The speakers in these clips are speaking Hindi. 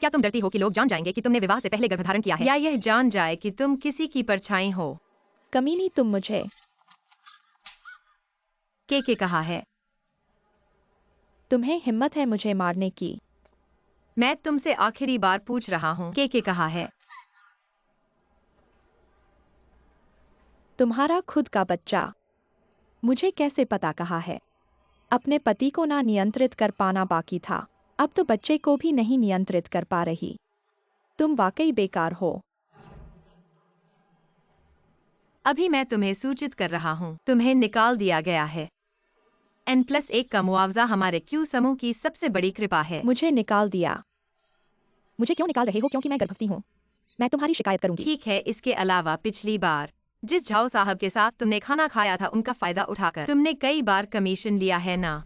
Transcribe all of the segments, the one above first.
क्या तुम डरती हो कि लोग जान जाएंगे कि तुमने विवाह से पहले गर्भधारण किया है, या यह जान जाए कि तुम किसी की परछाई हो? कमीनी, तुम मुझे। के कहा है? तुम्हें हिम्मत है मुझे मारने की? मैं तुमसे आखिरी बार पूछ रहा हूँ, के कहा है? तुम्हारा खुद का बच्चा। मुझे कैसे पता कहा है? अपने पति को ना नियंत्रित कर पाना बाकी था, अब तो बच्चे को भी नहीं नियंत्रित कर पा रही। तुम वाकई बेकार हो। अभी मैं तुम्हें सूचित कर रहा हूँ, तुम्हें निकाल दिया गया है। N+1 का मुआवजा हमारे क्यू समूह की सबसे बड़ी कृपा है। मुझे निकाल दिया। मुझे क्यों निकाल रहे हो? क्योंकि मैं गर्भवती हूँ। मैं तुम्हारी शिकायत करूंगी। ठीक है, इसके अलावा पिछली बार जिस झाओ साहब के साथ तुमने खाना खाया था, उनका फायदा उठाकर तुमने कई बार कमीशन लिया है ना?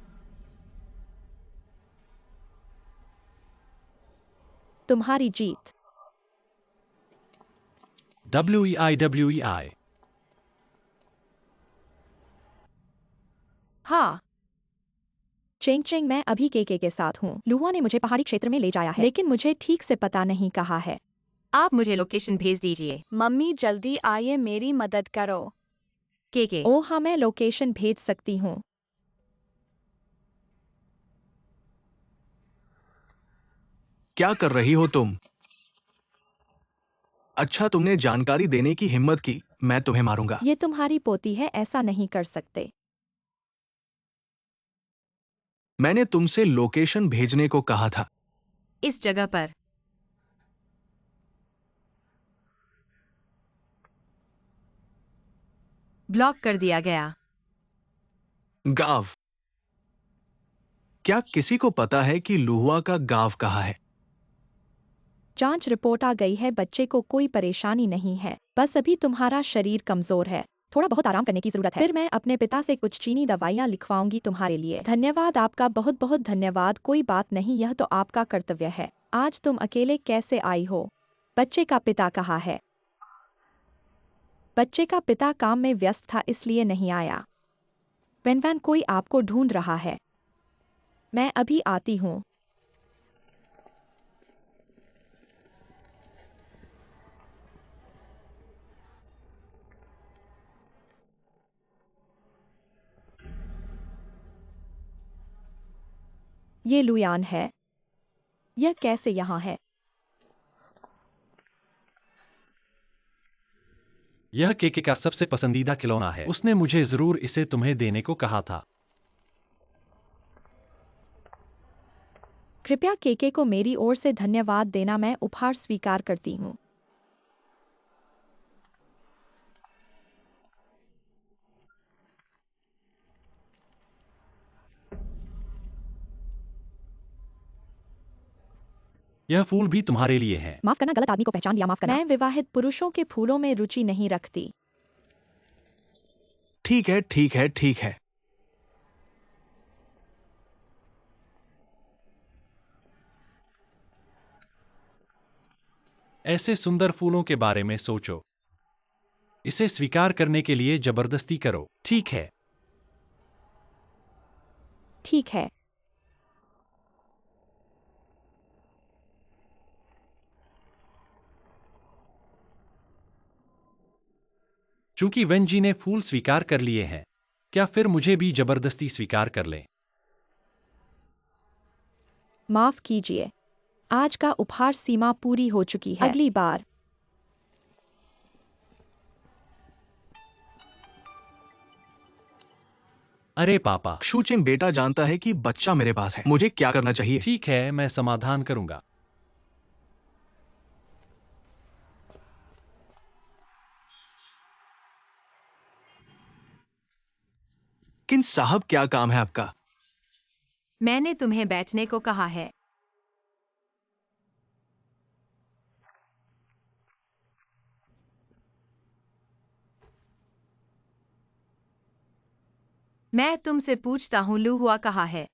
तुम्हारी जीत। WEI. हाँ, चेंग चेंग, मैं अभी के साथ हूँ। लुहुआ ने मुझे पहाड़ी क्षेत्र में ले जाया है, लेकिन मुझे ठीक से पता नहीं कहा है। आप मुझे लोकेशन भेज दीजिए। मम्मी जल्दी आइए, मेरी मदद करो। के ओह हाँ, मैं लोकेशन भेज सकती हूँ। क्या कर रही हो तुम? अच्छा, तुमने जानकारी देने की हिम्मत की। मैं तुम्हें मारूंगा। ये तुम्हारी पोती है, ऐसा नहीं कर सकते। मैंने तुमसे लोकेशन भेजने को कहा था। इस जगह पर ब्लॉक कर दिया गया। गांव। क्या किसी को पता है कि लुहुआ का गांव कहाँ है? जांच रिपोर्ट आ गई है, बच्चे को कोई परेशानी नहीं है, बस अभी तुम्हारा शरीर कमजोर है, थोड़ा बहुत आराम करने की जरूरत है। फिर मैं अपने पिता से कुछ चीनी दवाइयाँ लिखवाऊंगी तुम्हारे लिए। धन्यवाद, आपका बहुत बहुत धन्यवाद। कोई बात नहीं, यह तो आपका कर्तव्य है। आज तुम अकेले कैसे आई हो? बच्चे का पिता कहाँ है? बच्चे का पिता काम में व्यस्त था, इसलिए नहीं आया। वैन कोई आपको ढूंढ रहा है। मैं अभी आती हूँ। ये लुयान है। यह कैसे यहाँ है? यह केके का सबसे पसंदीदा खिलौना है। उसने मुझे जरूर इसे तुम्हें देने को कहा था। कृपया केके को मेरी ओर से धन्यवाद देना, मैं उपहार स्वीकार करती हूँ। यह फूल भी तुम्हारे लिए है। माफ करना, गलत आदमी को पहचान लिया, माफ करना। मैं विवाहित पुरुषों के फूलों में रुचि नहीं रखती। ठीक है, ठीक है, ठीक है। ऐसे सुंदर फूलों के बारे में सोचो। इसे स्वीकार करने के लिए जबरदस्ती करो, ठीक है? ठीक है। चूंकि वेंजी ने फूल स्वीकार कर लिए हैं, क्या फिर मुझे भी जबरदस्ती स्वीकार कर लें? माफ कीजिए, आज का उपहार सीमा पूरी हो चुकी है। अगली बार। अरे पापा। शूचिंग बेटा जानता है कि बच्चा मेरे पास है। मुझे क्या करना चाहिए? ठीक है, मैं समाधान करूंगा। किन साहब, क्या काम है आपका? मैंने तुम्हें बैठने को कहा है। मैं तुमसे पूछता हूँ, लुहुआ कहाँ है?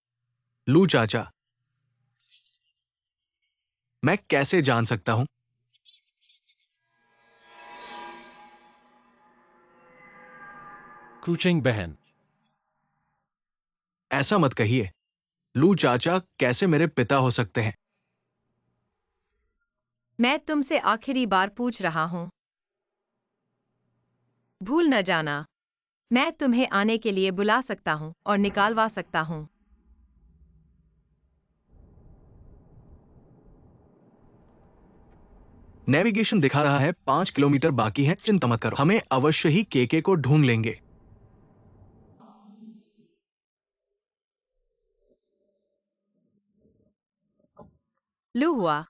लू चाचा। मैं कैसे जान सकता हूं? क्रूचिंग बहन। ऐसा मत कहिए। लू चाचा कैसे मेरे पिता हो सकते हैं? मैं तुमसे आखिरी बार पूछ रहा हूँ, भूल न जाना। मैं तुम्हें आने के लिए बुला सकता हूँ और निकालवा सकता हूँ। नेविगेशन दिखा रहा है 5 किलोमीटर बाकी है, चिंता मत करो, हमें अवश्य ही केके को ढूंढ लेंगे। लू हुआ।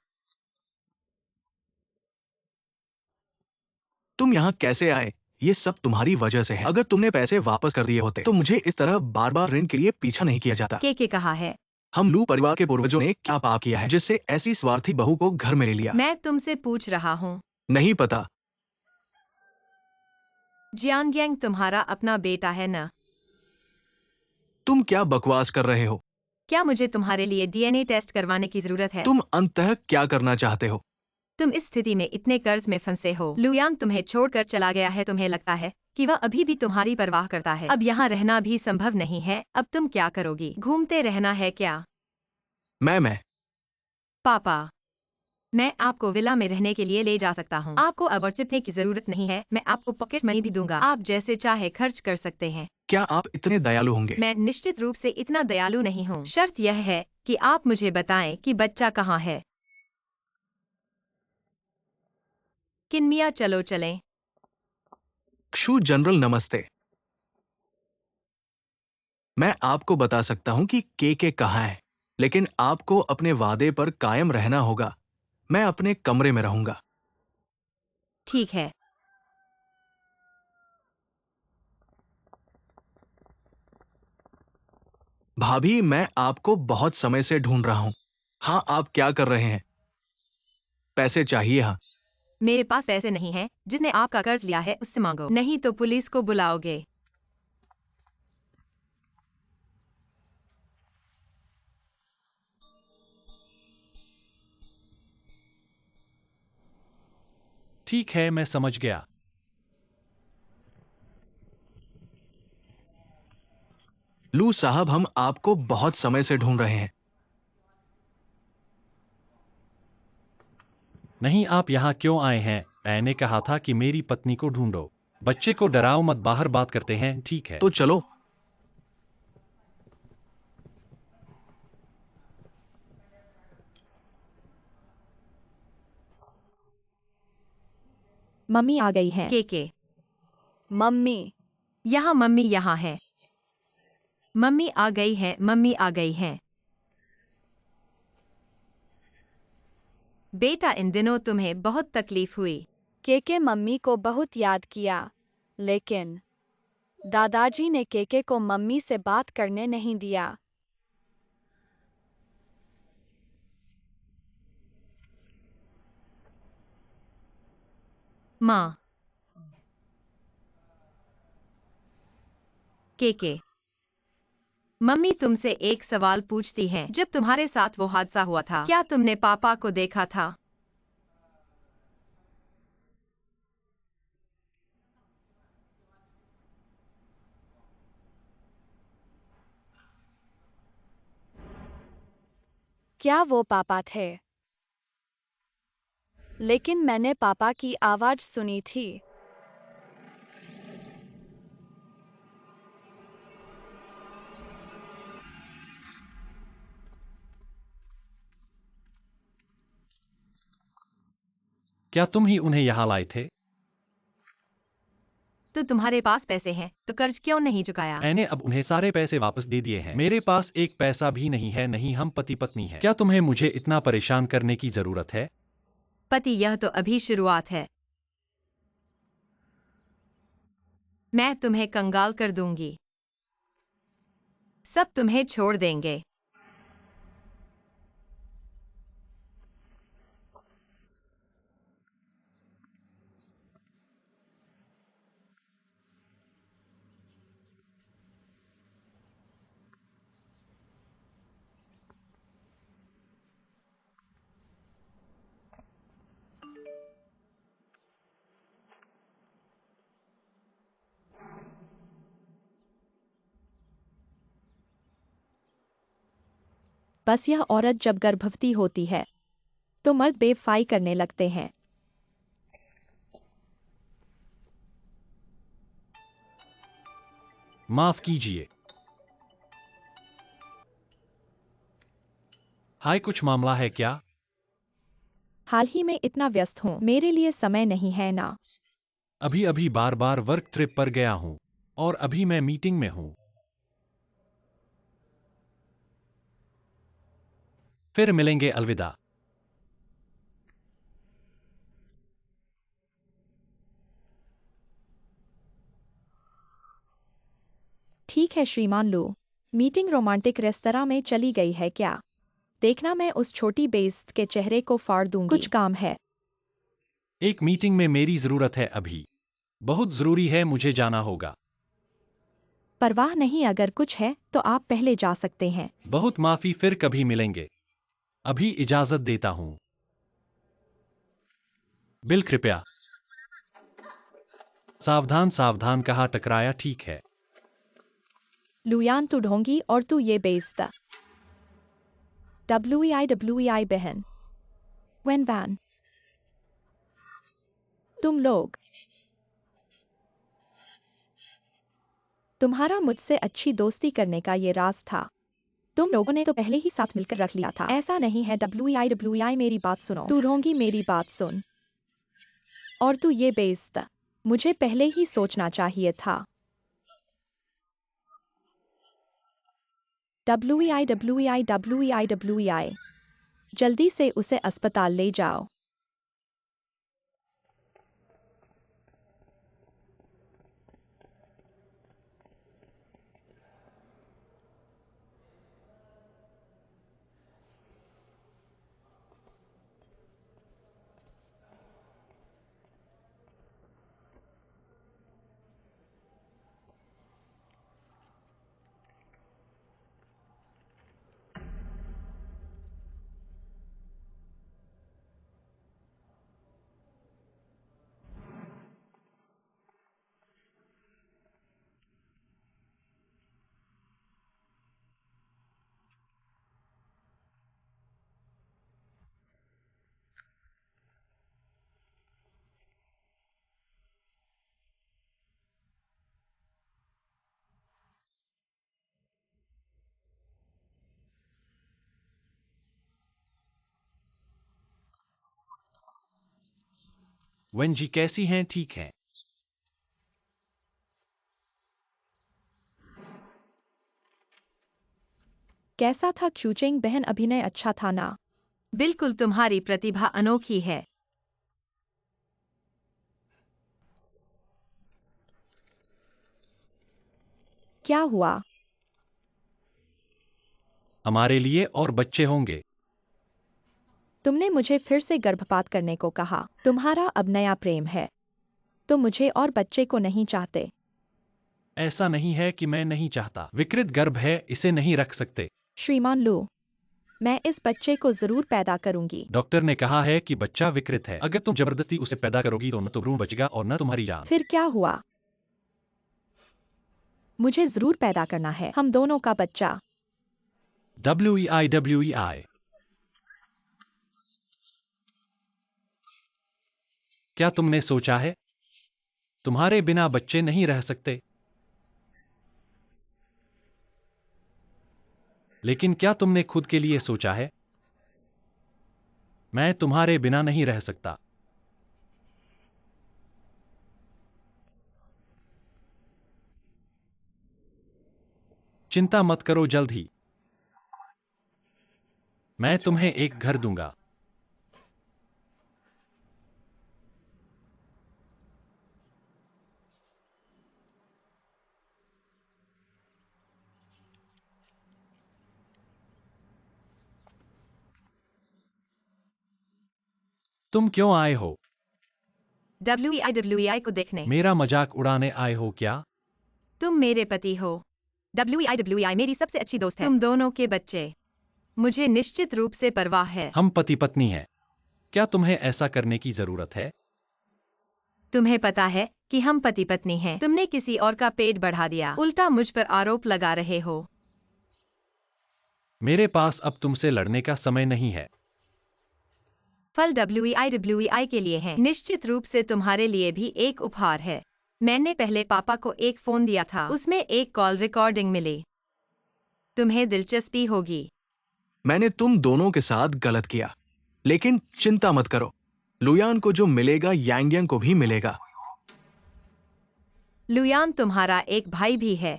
तुम यहाँ कैसे आए? ये सब तुम्हारी वजह से है। अगर तुमने पैसे वापस कर दिए होते तो मुझे इस तरह बार बार ऋण के लिए पीछा नहीं किया जाता। के कहा है? हम लू परिवार के पूर्वजों ने क्या पाप किया है जिससे ऐसी स्वार्थी बहू को घर में ले लिया? मैं तुमसे पूछ रहा हूँ। नहीं पता। जियांगयांग तुम्हारा अपना बेटा है न? तुम क्या बकवास कर रहे हो? क्या मुझे तुम्हारे लिए डीएनए टेस्ट करवाने की जरूरत है? तुम अंततः क्या करना चाहते हो? तुम इस स्थिति में इतने कर्ज में फंसे हो। लुयांग तुम्हें छोड़कर चला गया है। तुम्हें लगता है कि वह अभी भी तुम्हारी परवाह करता है। अब यहाँ रहना भी संभव नहीं है। अब तुम क्या करोगी? घूमते रहना है क्या? मैं पापा, मैं आपको विला में रहने के लिए ले जा सकता हूँ। आपको अब और चिपने की जरूरत नहीं है। मैं आपको पॉकेट मनी भी दूंगा। आप जैसे चाहे खर्च कर सकते हैं। क्या आप इतने दयालु होंगे? मैं निश्चित रूप से इतना दयालु नहीं हूँ। शर्त यह है कि आप मुझे बताएं कि बच्चा कहाँ है। किन्मिया, चलो चलें। क्षु जनरल नमस्ते। मैं आपको बता सकता हूं कि के कहाँ है, लेकिन आपको अपने वादे पर कायम रहना होगा। मैं अपने कमरे में रहूंगा। ठीक है। भाभी, मैं आपको बहुत समय से ढूंढ रहा हूं। हाँ, आप क्या कर रहे हैं? पैसे चाहिए? हाँ। मेरे पास पैसे नहीं है। जिसने आपका कर्ज लिया है उससे मांगो, नहीं तो पुलिस को बुलाओगे। ठीक है, मैं समझ गया। लू साहब, हम आपको बहुत समय से ढूंढ रहे हैं। नहीं, आप यहाँ क्यों आए हैं? मैंने कहा था कि मेरी पत्नी को ढूंढो। बच्चे को डराओ मत, बाहर बात करते हैं, ठीक है? तो चलो। मम्मी आ गई है। के मम्मी, यहाँ मम्मी यहाँ है। मम्मी आ गई है। मम्मी आ गई है। बेटा, इन दिनों तुम्हें बहुत तकलीफ हुई। केके मम्मी को बहुत याद किया, लेकिन दादाजी ने केके को मम्मी से बात करने नहीं दिया। माँ। के मम्मी तुमसे एक सवाल पूछती हैं। जब तुम्हारे साथ वो हादसा हुआ था, क्या तुमने पापा को देखा था? क्या वो पापा थे? लेकिन मैंने पापा की आवाज सुनी थी। क्या तुम ही उन्हें यहाँ लाए थे? तो तुम्हारे पास पैसे हैं, तो कर्ज क्यों नहीं चुकाया? मैंने अब उन्हें सारे पैसे वापस दे दिए हैं। मेरे पास एक पैसा भी नहीं है। नहीं, हम पति पत्नी हैं। क्या तुम्हें मुझे इतना परेशान करने की जरूरत है? पति, यह तो अभी शुरुआत है। मैं तुम्हें कंगाल कर दूंगी। सब तुम्हें छोड़ देंगे। बस यह औरत जब गर्भवती होती है तो मर्द बेवफाई करने लगते हैं। माफ कीजिए। हाय, कुछ मामला है क्या? हाल ही में इतना व्यस्त हूँ, मेरे लिए समय नहीं है ना। अभी अभी बार बार वर्क ट्रिप पर गया हूं और अभी मैं मीटिंग में हूं। फिर मिलेंगे, अलविदा। ठीक है श्रीमान लू, मीटिंग रोमांटिक रेस्तरां में चली गई है क्या? देखना मैं उस छोटी बेइज्जत के चेहरे को फाड़ दूंगी। कुछ काम है। एक मीटिंग में मेरी जरूरत है अभी। बहुत जरूरी है, मुझे जाना होगा। परवाह नहीं, अगर कुछ है तो आप पहले जा सकते हैं। बहुत माफी, फिर कभी मिलेंगे। अभी इजाजत देता हूं। बिल, कृपया। सावधान सावधान, कहा टकराया, ठीक है। लुयान तू ढोंगी और तू ये बेइज्जत। WEI बहन। वेन वैन। तुम लोग। तुम्हारा मुझसे अच्छी दोस्ती करने का ये राज था। तुम लोगों ने तो पहले ही साथ मिलकर रख लिया था। ऐसा नहीं है। WEI मेरी बात सुनो। तू ढोंगी, मेरी बात सुन। और तू ये बेइज्जत। मुझे पहले ही सोचना चाहिए था। WEI। जल्दी से उसे अस्पताल ले जाओ। वन जी कैसी हैं? ठीक हैं। कैसा था क्यूचिंग बहन? अभिनय अच्छा था ना? बिल्कुल, तुम्हारी प्रतिभा अनोखी है। क्या हुआ? हमारे लिए और बच्चे होंगे। तुमने मुझे फिर से गर्भपात करने को कहा। तुम्हारा अब नया प्रेम है। तुम मुझे और बच्चे को नहीं चाहते। ऐसा नहीं है कि मैं नहीं चाहता। विकृत गर्भ है, इसे नहीं रख सकते। श्रीमान लू, मैं इस बच्चे को जरूर पैदा करूंगी। डॉक्टर ने कहा है कि बच्चा विकृत है। अगर तुम जबरदस्ती उसे पैदा करोगी तो न तो भ्रूण बचेगा और न तुम्हारी जान। फिर क्या हुआ? मुझे जरूर पैदा करना है हम दोनों का बच्चा। WEI। क्या तुमने सोचा है? तुम्हारे बिना बच्चे नहीं रह सकते। लेकिन क्या तुमने खुद के लिए सोचा है? मैं तुम्हारे बिना नहीं रह सकता। चिंता मत करो, जल्द ही मैं तुम्हें एक घर दूंगा। तुम क्यों आए हो? WEI को देखने। मेरा मजाक उड़ाने आए हो क्या? तुम मेरे पति हो। WEI मेरी सबसे अच्छी दोस्त है। तुम दोनों के बच्चे। मुझे निश्चित रूप से परवाह है। हम पति पत्नी हैं। क्या तुम्हें ऐसा करने की जरूरत है? तुम्हें पता है कि हम पति पत्नी हैं। तुमने किसी और का पेट बढ़ा दिया, उल्टा मुझ पर आरोप लगा रहे हो। मेरे पास अब तुमसे लड़ने का समय नहीं है। फल WEI के लिए हैं। निश्चित रूप से तुम्हारे लिए भी एक उपहार है। मैंने पहले पापा को एक फोन दिया था, उसमें एक कॉल रिकॉर्डिंग मिली। तुम्हें दिलचस्पी होगी। मैंने तुम दोनों के साथ गलत किया, लेकिन चिंता मत करो, लुयान को जो मिलेगा यांग यांग को भी मिलेगा। लुयान तुम्हारा एक भाई भी है।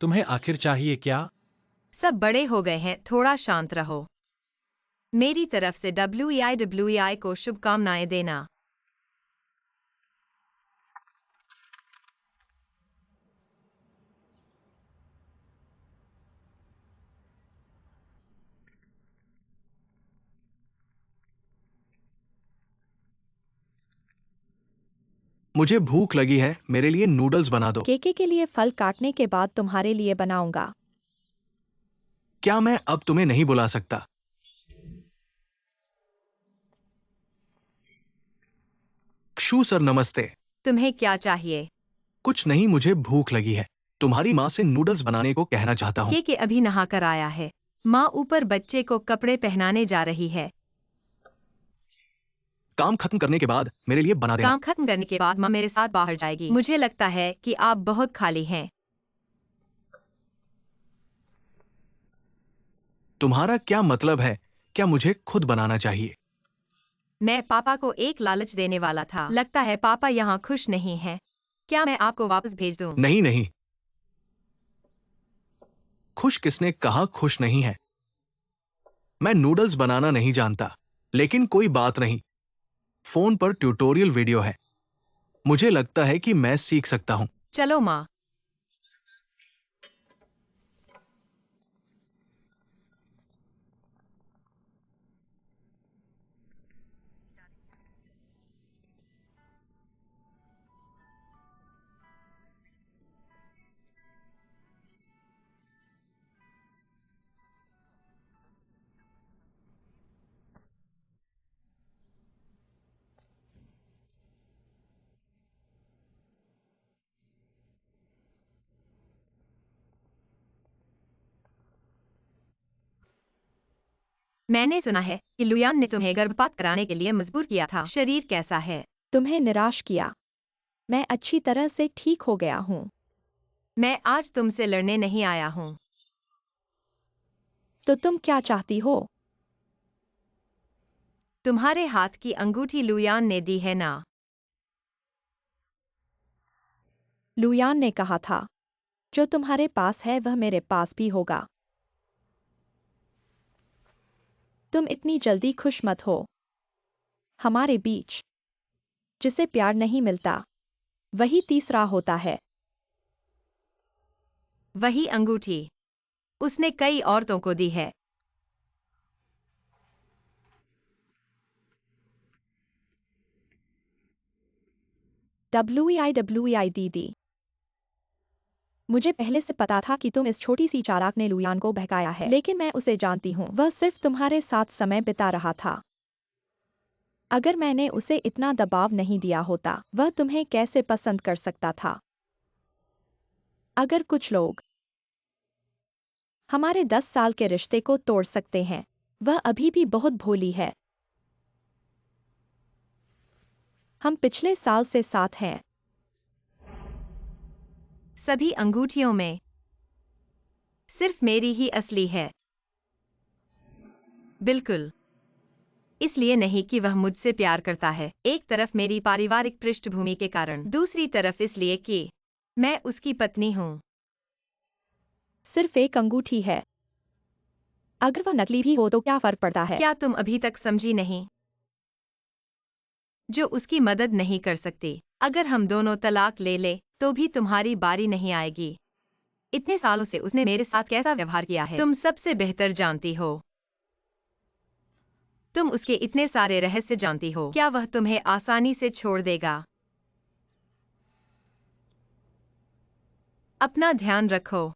तुम्हें आखिर चाहिए क्या? सब बड़े हो गए हैं, थोड़ा शांत रहो। मेरी तरफ से WEI को शुभकामनाएं देना। मुझे भूख लगी है, मेरे लिए नूडल्स बना दो। केके के लिए फल काटने के बाद तुम्हारे लिए बनाऊंगा। क्या मैं अब तुम्हें नहीं बुला सकता? क्षु सर, नमस्ते। तुम्हें क्या चाहिए? कुछ नहीं, मुझे भूख लगी है। तुम्हारी माँ से नूडल्स बनाने को कहना चाहता हूँ। के अभी नहा कर आया है। माँ ऊपर बच्चे को कपड़े पहनाने जा रही है। काम खत्म करने के बाद मेरे लिए बना देना। काम खत्म करने के बाद माँ मेरे साथ बाहर जाएगी। मुझे लगता है कि आप बहुत खाली हैं। तुम्हारा क्या मतलब है? क्या मुझे खुद बनाना चाहिए? मैं पापा को एक लालच देने वाला था। लगता है पापा यहाँ खुश नहीं हैं। क्या मैं आपको वापस भेज दूं? नहीं नहीं, खुश किसने कहा खुश नहीं है? मैं नूडल्स बनाना नहीं जानता, लेकिन कोई बात नहीं, फोन पर ट्यूटोरियल वीडियो है। मुझे लगता है कि मैं सीख सकता हूँ। चलो माँ। मैंने सुना है कि लुयान ने तुम्हें गर्भपात कराने के लिए मजबूर किया था। शरीर कैसा है? तुम्हें निराश किया। मैं अच्छी तरह से ठीक हो गया हूँ। मैं आज तुमसे लड़ने नहीं आया हूँ। तो तुम क्या चाहती हो? तुम्हारे हाथ की अंगूठी लुयान ने दी है ना? लुयान ने कहा था, जो तुम्हारे पास है वह मेरे पास भी होगा। तुम इतनी जल्दी खुश मत हो। हमारे बीच जिसे प्यार नहीं मिलता, वही तीसरा होता है। वही अंगूठी उसने कई औरतों को दी है। WEI दीदी, मुझे पहले से पता था कि तुम इस छोटी सी चालाक ने लुयान को बहकाया है, लेकिन मैं उसे जानती हूँ। वह सिर्फ तुम्हारे साथ समय बिता रहा था। अगर मैंने उसे इतना दबाव नहीं दिया होता, वह तुम्हें कैसे पसंद कर सकता था? अगर कुछ लोग हमारे 10 साल के रिश्ते को तोड़ सकते हैं, वह अभी भी बहुत भोली है। हम पिछले साल से साथ हैं। सभी अंगूठियों में सिर्फ मेरी ही असली है। बिल्कुल। इसलिए नहीं कि वह मुझसे प्यार करता है। एक तरफ मेरी पारिवारिक पृष्ठभूमि के कारण, दूसरी तरफ इसलिए कि मैं उसकी पत्नी हूँ। सिर्फ एक अंगूठी है। अगर वह नकली भी हो तो क्या फर्क पड़ता है? क्या तुम अभी तक समझी नहीं? जो उसकी मदद नहीं कर सकती। अगर हम दोनों तलाक ले ले तो भी तुम्हारी बारी नहीं आएगी। इतने सालों से उसने मेरे साथ कैसा व्यवहार किया है, तुम सबसे बेहतर जानती हो। तुम उसके इतने सारे रहस्य जानती हो। क्या वह तुम्हें आसानी से छोड़ देगा? अपना ध्यान रखो।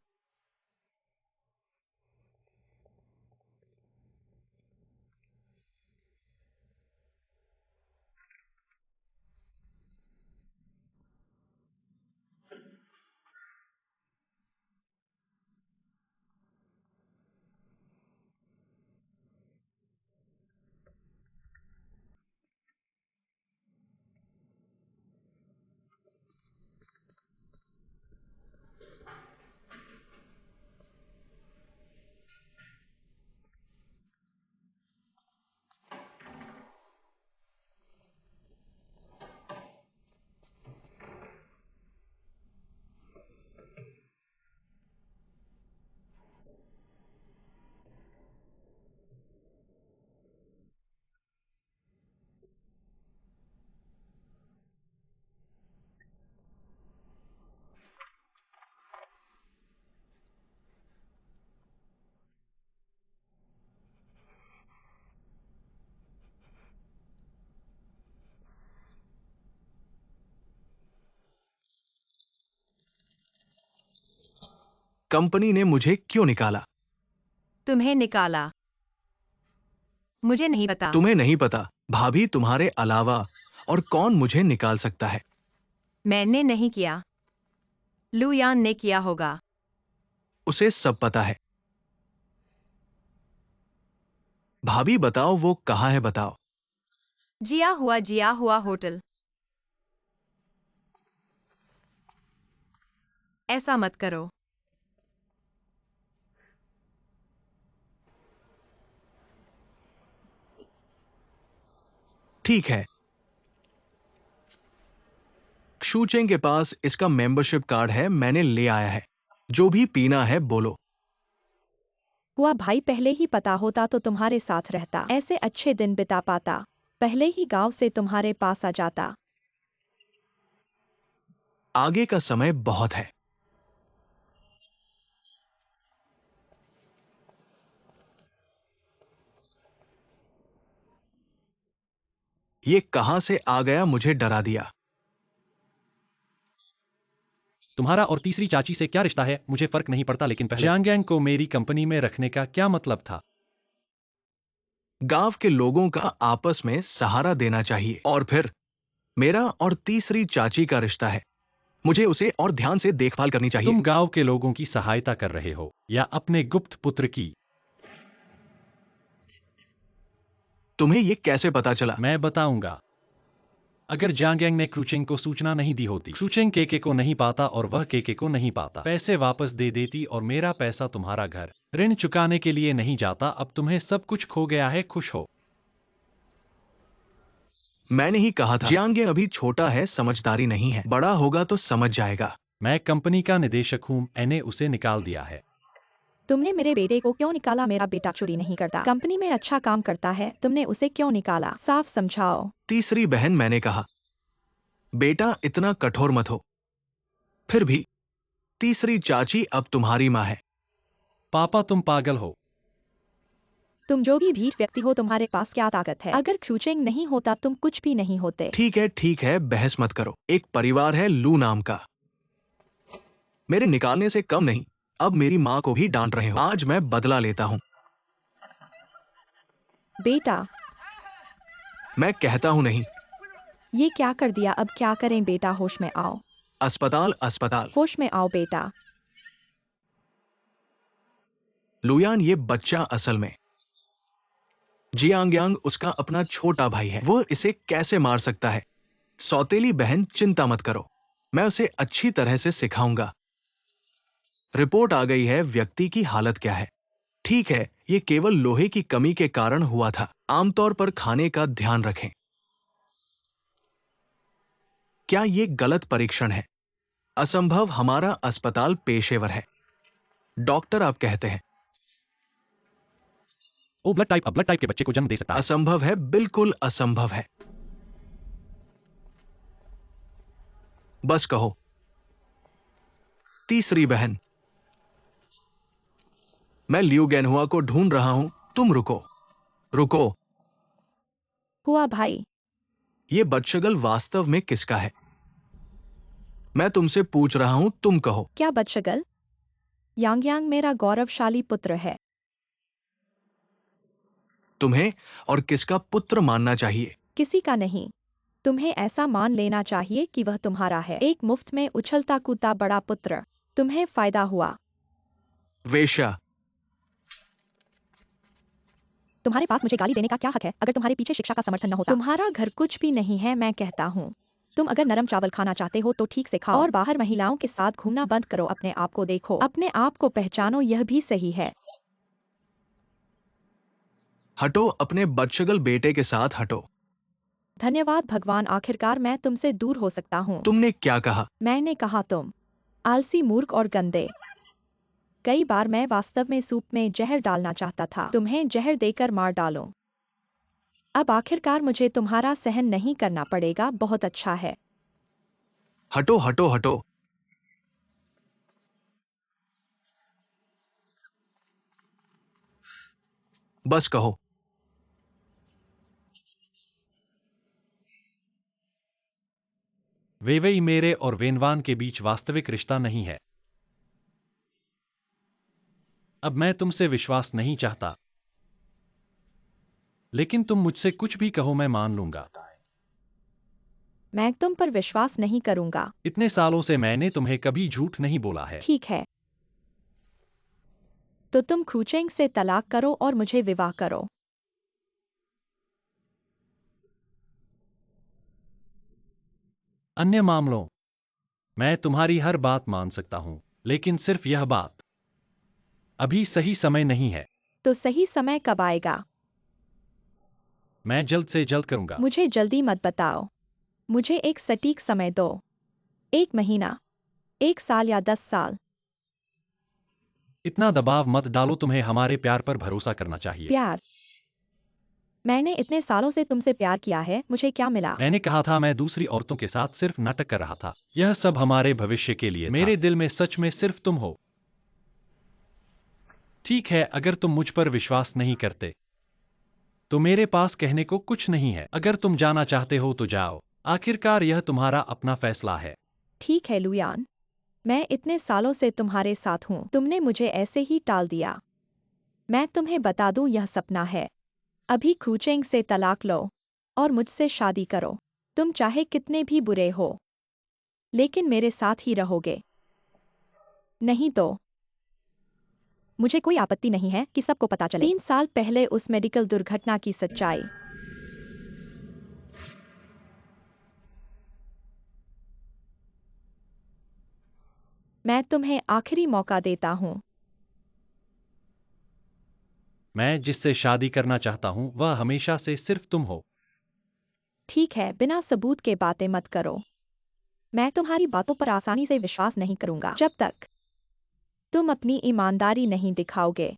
कंपनी ने मुझे क्यों निकाला? तुम्हें निकाला? मुझे नहीं पता। तुम्हें नहीं पता? भाभी तुम्हारे अलावा और कौन मुझे निकाल सकता है? मैंने नहीं किया। लुयान ने किया होगा। उसे सब पता है। भाभी बताओ वो कहाँ है, बताओ। जिया हुआ होटल। ऐसा मत करो। ठीक है। शूचेंग के पास इसका मेंबरशिप कार्ड है, मैंने ले आया है। जो भी पीना है बोलो। हुआ भाई, पहले ही पता होता तो तुम्हारे साथ रहता, ऐसे अच्छे दिन बिता पाता। पहले ही गांव से तुम्हारे पास आ जाता। आगे का समय बहुत है। ये कहां से आ गया, मुझे डरा दिया। तुम्हारा और तीसरी चाची से क्या रिश्ता है मुझे फर्क नहीं पड़ता, लेकिन पहले जियांग को मेरी कंपनी में रखने का क्या मतलब था? गांव के लोगों का आपस में सहारा देना चाहिए। और फिर मेरा और तीसरी चाची का रिश्ता है, मुझे उसे और ध्यान से देखभाल करनी चाहिए। तुम गांव के लोगों की सहायता कर रहे हो या अपने गुप्त पुत्र की? तुम्हें ये कैसे पता चला? मैं बताऊंगा। अगर जांगयांग ने क्रूचेंग को सूचना नहीं दी होती, क्रूचेंग केके को नहीं पाता और वह केके को नहीं पाता, पैसे वापस दे देती और मेरा पैसा तुम्हारा घर ऋण चुकाने के लिए नहीं जाता। अब तुम्हें सब कुछ खो गया है, खुश हो? मैंने ही कहा था, जियांग अभी छोटा है, समझदारी नहीं है, बड़ा होगा तो समझ जाएगा। मैं कंपनी का निदेशक हूं, मैंने उसे निकाल दिया है। तुमने मेरे बेटे को क्यों निकाला? मेरा बेटा चोरी नहीं करता, कंपनी में अच्छा काम करता है, तुमने उसे क्यों निकाला? साफ समझाओ। तीसरी बहन, मैंने कहा बेटा इतना कठोर मत हो। फिर भी तीसरी चाची अब तुम्हारी मां है। पापा तुम पागल हो। तुम जो भी भीट व्यक्ति हो, तुम्हारे पास क्या ताकत है? अगर क्रूचेंग नहीं होता तुम कुछ भी नहीं होते। ठीक है, बहस मत करो। एक परिवार है लू नाम का, मेरे निकालने से कम नहीं। अब मेरी मां को भी डांट रहे हो। आज मैं बदला लेता हूं। बेटा, मैं कहता हूं नहीं। ये क्या कर दिया? अब क्या करें बेटा? होश में आओ। अस्पताल अस्पताल। होश में आओ बेटा। लुयान, ये बच्चा असल में जियांग उसका अपना छोटा भाई है। वो इसे कैसे मार सकता है? सौतेली बहन, चिंता मत करो, मैं उसे अच्छी तरह से सिखाऊंगा। रिपोर्ट आ गई है, व्यक्ति की हालत क्या है? ठीक है, ये केवल लोहे की कमी के कारण हुआ था। आमतौर पर खाने का ध्यान रखें। क्या ये गलत परीक्षण है? असंभव, हमारा अस्पताल पेशेवर है। डॉक्टर आप कहते हैं ओ ब्लड टाइप, अब ब्लड टाइप के बच्चे को जन्म दे सकता है। असंभव है, बिल्कुल असंभव है। बस कहो। तीसरी बहन, मैं लियू गैनहुआ को ढूंढ रहा हूं, तुम रुको। रुको। हुआ भाई। ये बदशगल वास्तव में किसका है? मैं तुमसे पूछ रहा हूं, तुम कहो। क्या बदशगल? यांग मेरा गौरवशाली पुत्र है। तुम्हें और किसका पुत्र मानना चाहिए? किसी का नहीं। तुम्हें ऐसा मान लेना चाहिए कि वह तुम्हारा है, एक मुफ्त में उछलता कूदता बड़ा पुत्र। तुम्हें फायदा हुआ। वेश्या। तुम्हारे पास मुझे गाली देने का क्या हक है? अगर तुम्हारे पीछे शिक्षा का समर्थन न होता। तुम्हारा घर कुछ भी नहीं है, मैं कहता हूँ। तुम अगर नरम चावल खाना चाहते हो तो ठीक से खाओ और बाहर महिलाओं के साथ घूमना बंद करो। अपने आप को देखो, अपने आप को पहचानो, यह भी सही है। हटो, अपने बदशगल बेटे के साथ हटो। धन्यवाद भगवान, आखिरकार मैं तुमसे दूर हो सकता हूँ। तुमने क्या कहा? मैंने कहा तुम आलसी, मूर्ख और गंदे। कई बार मैं वास्तव में सूप में जहर डालना चाहता था, तुम्हें जहर देकर मार डालो। अब आखिरकार मुझे तुम्हारा सहन नहीं करना पड़ेगा, बहुत अच्छा है। हटो हटो हटो। बस कहो। वेवेई मेरे और वेनवान के बीच वास्तविक रिश्ता नहीं है। अब मैं तुमसे विश्वास नहीं चाहता, लेकिन तुम मुझसे कुछ भी कहो मैं मान लूंगा। मैं तुम पर विश्वास नहीं करूंगा। इतने सालों से मैंने तुम्हें कभी झूठ नहीं बोला है। ठीक है, तो तुम क्रूचेंग से तलाक करो और मुझे विवाह करो। अन्य मामलों मैं तुम्हारी हर बात मान सकता हूं, लेकिन सिर्फ यह बात। अभी सही समय नहीं है। तो सही समय कब आएगा? मैं जल्द से जल्द करूंगा। मुझे जल्दी मत बताओ। मुझे एक सटीक समय दो। 1 महीना, 1 साल या 10 साल। इतना दबाव मत डालो, तुम्हें हमारे प्यार पर भरोसा करना चाहिए। प्यार? मैंने इतने सालों से तुमसे प्यार किया है, मुझे क्या मिला? मैंने कहा था मैं दूसरी औरतों के साथ सिर्फ नाटक कर रहा था। यह सब हमारे भविष्य के लिए था। मेरे दिल में सच में सिर्फ तुम हो। ठीक है, अगर तुम मुझ पर विश्वास नहीं करते तो मेरे पास कहने को कुछ नहीं है। अगर तुम जाना चाहते हो तो जाओ। आखिरकार यह तुम्हारा अपना फैसला है। ठीक है लुयान, मैं इतने सालों से तुम्हारे साथ हूँ, तुमने मुझे ऐसे ही टाल दिया। मैं तुम्हें बता दूं यह सपना है। अभी क्रूचेंग से तलाक लो और मुझसे शादी करो। तुम चाहे कितने भी बुरे हो, लेकिन मेरे साथ ही रहोगे। नहीं तो मुझे कोई आपत्ति नहीं है कि सबको पता चले। 3 साल पहले उस मेडिकल दुर्घटना की सच्चाई। मैं तुम्हें आखिरी मौका देता हूँ। मैं जिससे शादी करना चाहता हूं वह हमेशा से सिर्फ तुम हो। ठीक है, बिना सबूत के बातें मत करो। मैं तुम्हारी बातों पर आसानी से विश्वास नहीं करूंगा जब तक तुम अपनी ईमानदारी नहीं दिखाओगे।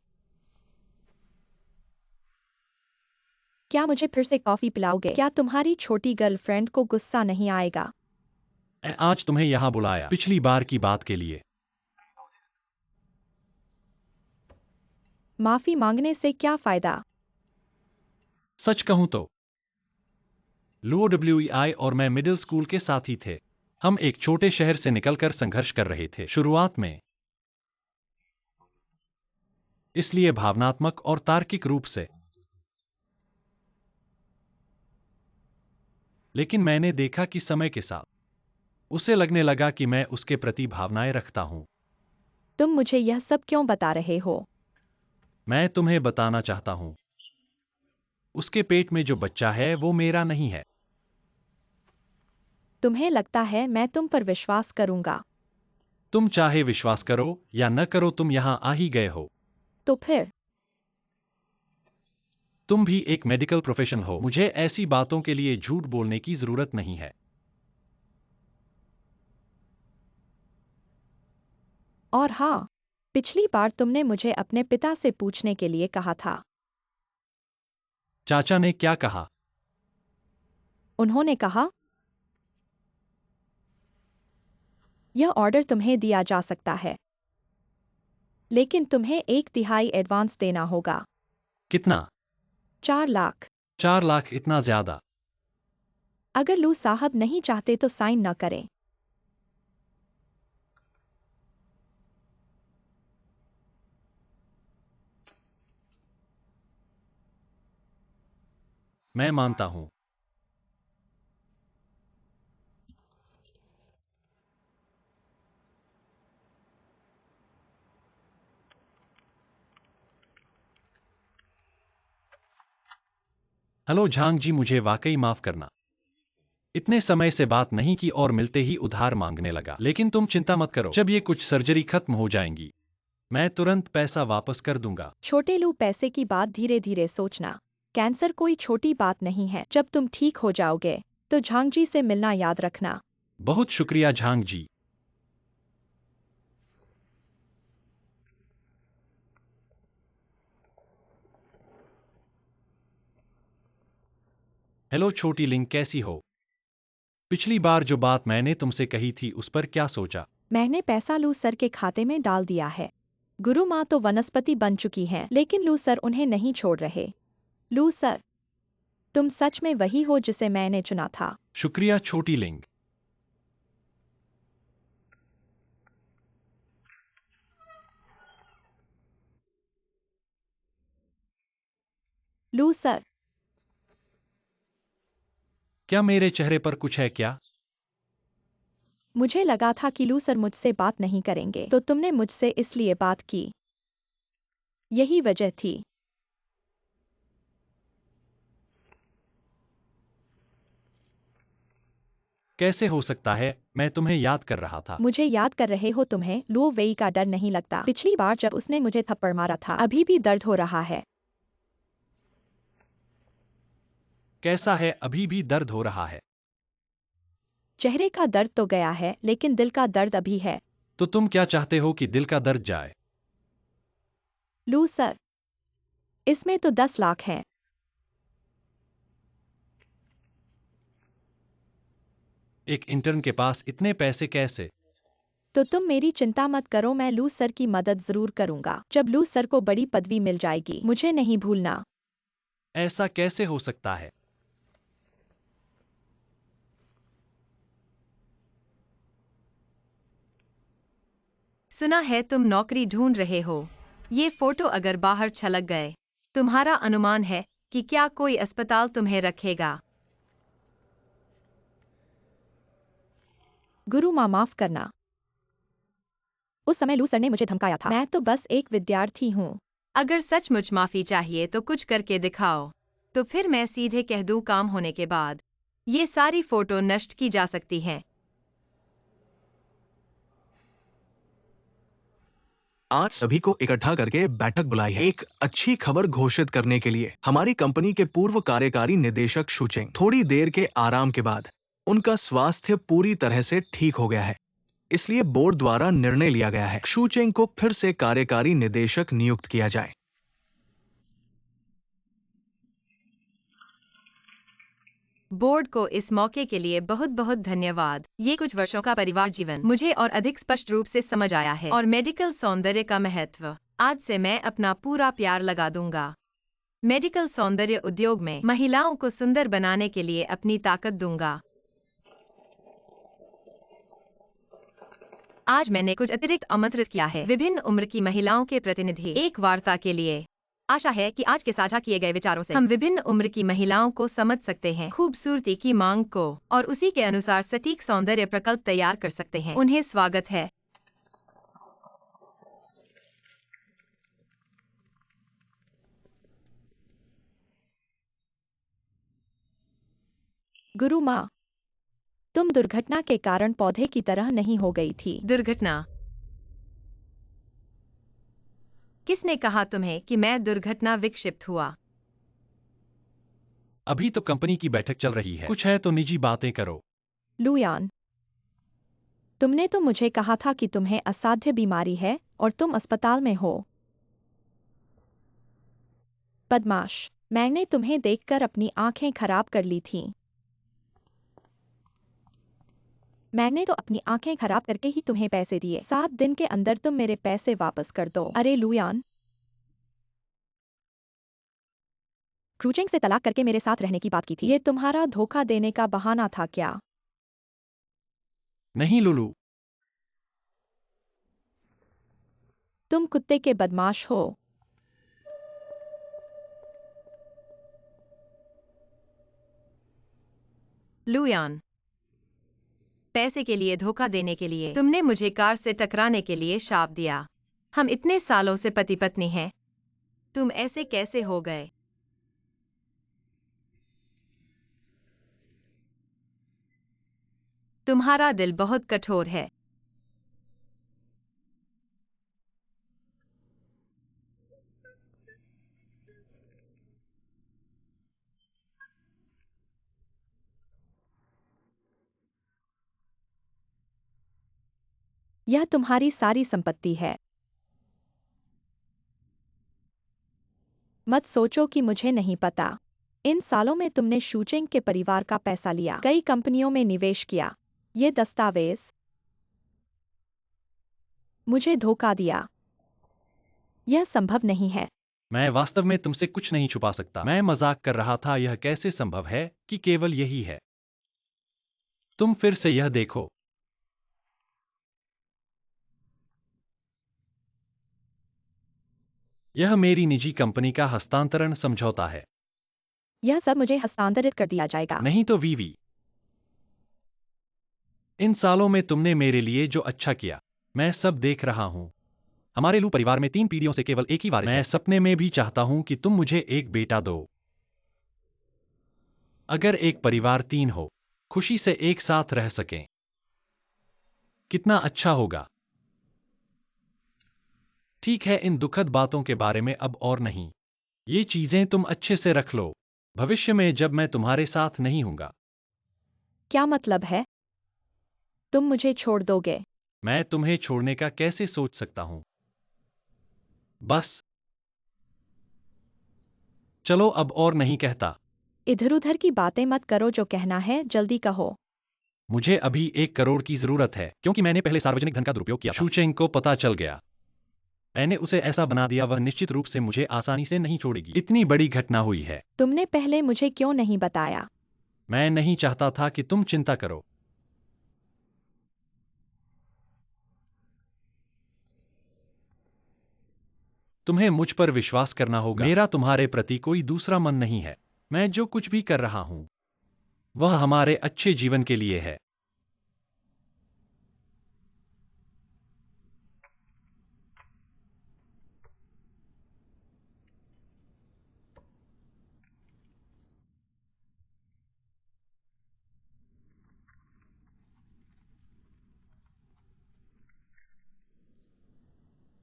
क्या मुझे फिर से कॉफी पिलाओगे? क्या तुम्हारी छोटी गर्लफ्रेंड को गुस्सा नहीं आएगा? आज तुम्हें यहां बुलाया पिछली बार की बात के लिए। माफी मांगने से क्या फायदा? सच कहूं तो लो WEI और मैं मिडिल स्कूल के साथी थे। हम एक छोटे शहर से निकलकर संघर्ष कर रहे थे शुरुआत में, इसलिए भावनात्मक और तार्किक रूप से। लेकिन मैंने देखा कि समय के साथ उसे लगने लगा कि मैं उसके प्रति भावनाएं रखता हूं। तुम मुझे यह सब क्यों बता रहे हो? मैं तुम्हें बताना चाहता हूं, उसके पेट में जो बच्चा है वो मेरा नहीं है। तुम्हें लगता है मैं तुम पर विश्वास करूंगा? तुम चाहे विश्वास करो या न करो, तुम यहां आ ही गए हो। तो फिर तुम भी एक मेडिकल प्रोफेशनल हो, मुझे ऐसी बातों के लिए झूठ बोलने की जरूरत नहीं है। और हाँ, पिछली बार तुमने मुझे अपने पिता से पूछने के लिए कहा था। चाचा ने क्या कहा? उन्होंने कहा, यह ऑर्डर तुम्हें दिया जा सकता है, लेकिन तुम्हें 1/3 एडवांस देना होगा। कितना? 4 लाख। 4 लाख? इतना ज्यादा? अगर लू साहब नहीं चाहते तो साइन न करें। मैं मानता हूं। हेलो झांग जी, मुझे वाकई माफ करना। इतने समय से बात नहीं की और मिलते ही उधार मांगने लगा। लेकिन तुम चिंता मत करो, जब ये कुछ सर्जरी खत्म हो जाएंगी मैं तुरंत पैसा वापस कर दूंगा। छोटे लू, पैसे की बात धीरे धीरे सोचना। कैंसर कोई छोटी बात नहीं है। जब तुम ठीक हो जाओगे तो झांगजी से मिलना याद रखना। बहुत शुक्रिया झांग जी। हेलो छोटी लिंग, कैसी हो? पिछली बार जो बात मैंने तुमसे कही थी उस पर क्या सोचा? मैंने पैसा लू सर के खाते में डाल दिया है। गुरु माँ तो वनस्पति बन चुकी हैं, लेकिन लू सर उन्हें नहीं छोड़ रहे। लू सर, तुम सच में वही हो जिसे मैंने चुना था। शुक्रिया छोटी लिंग। लू सर, क्या मेरे चेहरे पर कुछ है क्या? मुझे लगा था कि लू सर मुझसे बात नहीं करेंगे, तो तुमने मुझसे इसलिए बात की। यही वजह थी। कैसे हो सकता है? मैं तुम्हें याद कर रहा था। मुझे याद कर रहे हो तुम्हें लू वेई का डर नहीं लगता? पिछली बार जब उसने मुझे थप्पड़ मारा था, अभी भी दर्द हो रहा है। कैसा है? अभी भी दर्द हो रहा है। चेहरे का दर्द तो गया है, लेकिन दिल का दर्द अभी है। तो तुम क्या चाहते हो कि दिल का दर्द जाए? लू सर, इसमें तो 10 लाख हैं। एक इंटर्न के पास इतने पैसे कैसे? तो तुम मेरी चिंता मत करो, मैं लू सर की मदद जरूर करूंगा। जब लू सर को बड़ी पदवी मिल जाएगी, मुझे नहीं भूलना। ऐसा कैसे हो सकता है? सुना है तुम नौकरी ढूंढ रहे हो। ये फोटो अगर बाहर छलक गए, तुम्हारा अनुमान है कि क्या कोई अस्पताल तुम्हें रखेगा? गुरु माँ, माफ करना। उस समय लू सर ने मुझे धमकाया था। मैं तो बस एक विद्यार्थी हूँ। अगर सचमुच माफी चाहिए तो कुछ करके दिखाओ। तो फिर मैं सीधे कह दूं काम होने के बाद ये सारी फोटो नष्ट की जा सकती हैं। आज सभी को इकट्ठा करके बैठक बुलाई है, एक अच्छी खबर घोषित करने के लिए। हमारी कंपनी के पूर्व कार्यकारी निदेशक शुचेंग थोड़ी देर के आराम के बाद उनका स्वास्थ्य पूरी तरह से ठीक हो गया है। इसलिए बोर्ड द्वारा निर्णय लिया गया है शुचेंग को फिर से कार्यकारी निदेशक नियुक्त किया जाए। बोर्ड को इस मौके के लिए बहुत बहुत धन्यवाद। ये कुछ वर्षों का परिवार जीवन मुझे और अधिक स्पष्ट रूप से समझ आया है, और मेडिकल सौंदर्य का महत्व। आज से मैं अपना पूरा प्यार लगा दूंगा। मेडिकल सौंदर्य उद्योग में महिलाओं को सुंदर बनाने के लिए अपनी ताकत दूंगा। आज मैंने कुछ अतिरिक्त आमंत्रित किया है विभिन्न उम्र की महिलाओं के प्रतिनिधि एक वार्ता के लिए। आशा है कि आज के साझा किए गए विचारों से हम विभिन्न उम्र की महिलाओं को समझ सकते हैं, खूबसूरती की मांग को, और उसी के अनुसार सटीक सौंदर्य प्रकल्प तैयार कर सकते हैं। उन्हें स्वागत है। गुरु माँ, तुम दुर्घटना के कारण पौधे की तरह नहीं हो गई थी। दुर्घटना? किसने कहा तुम्हें कि मैं दुर्घटना विक्षिप्त हुआ? अभी तो कंपनी की बैठक चल रही है, कुछ है तो निजी बातें करो। लुयान, तुमने तो मुझे कहा था कि तुम्हें असाध्य बीमारी है और तुम अस्पताल में हो। बदमाश, मैंने तुम्हें देखकर अपनी आंखें खराब कर ली थीं। मैंने तो अपनी आंखें खराब करके ही तुम्हें पैसे दिए। 7 दिन के अंदर तुम मेरे पैसे वापस कर दो। अरे लुयान, क्रूचेंग से तलाक करके मेरे साथ रहने की बात की थी। ये तुम्हारा धोखा देने का बहाना था क्या? नहीं लुलू, तुम कुत्ते के बदमाश हो। लुयान, पैसे के लिए धोखा देने के लिए तुमने मुझे कार से टकराने के लिए शाप दिया। हम इतने सालों से पति पत्नी हैं। तुम ऐसे कैसे हो गए? तुम्हारा दिल बहुत कठोर है। यह तुम्हारी सारी संपत्ति है। मत सोचो कि मुझे नहीं पता। इन सालों में तुमने शूचेंग के परिवार का पैसा लिया, कई कंपनियों में निवेश किया। ये दस्तावेज, मुझे धोखा दिया। यह संभव नहीं है। मैं वास्तव में तुमसे कुछ नहीं छुपा सकता। मैं मजाक कर रहा था। यह कैसे संभव है कि केवल यही है? तुम फिर से यह देखो। यह मेरी निजी कंपनी का हस्तांतरण समझौता है। यह सब मुझे हस्तांतरित कर दिया जाएगा। नहीं तो वीवी, इन सालों में तुमने मेरे लिए जो अच्छा किया, मैं सब देख रहा हूं। हमारे लू परिवार में 3 पीढ़ियों से केवल एक ही वारिस है। मैं सपने में भी चाहता हूं कि तुम मुझे एक बेटा दो। अगर एक परिवार 3 हो, खुशी से एक साथ रह सकें, कितना अच्छा होगा। ठीक है, इन दुखद बातों के बारे में अब और नहीं। ये चीजें तुम अच्छे से रख लो, भविष्य में जब मैं तुम्हारे साथ नहीं हूंगा। क्या मतलब है? तुम मुझे छोड़ दोगे? मैं तुम्हें छोड़ने का कैसे सोच सकता हूं? बस चलो, अब और नहीं कहता। इधर उधर की बातें मत करो, जो कहना है जल्दी कहो। मुझे अभी 1 करोड़ की जरूरत है, क्योंकि मैंने पहले सार्वजनिक धन का दुरुपयोग किया था। शूचेंग को पता चल गया। मैंने उसे ऐसा बना दिया, वह निश्चित रूप से मुझे आसानी से नहीं छोड़ेगी। इतनी बड़ी घटना हुई है। तुमने पहले मुझे क्यों नहीं बताया? मैं नहीं चाहता था कि तुम चिंता करो। तुम्हें मुझ पर विश्वास करना होगा। मेरा तुम्हारे प्रति कोई दूसरा मन नहीं है। मैं जो कुछ भी कर रहा हूं, वह हमारे अच्छे जीवन के लिए है।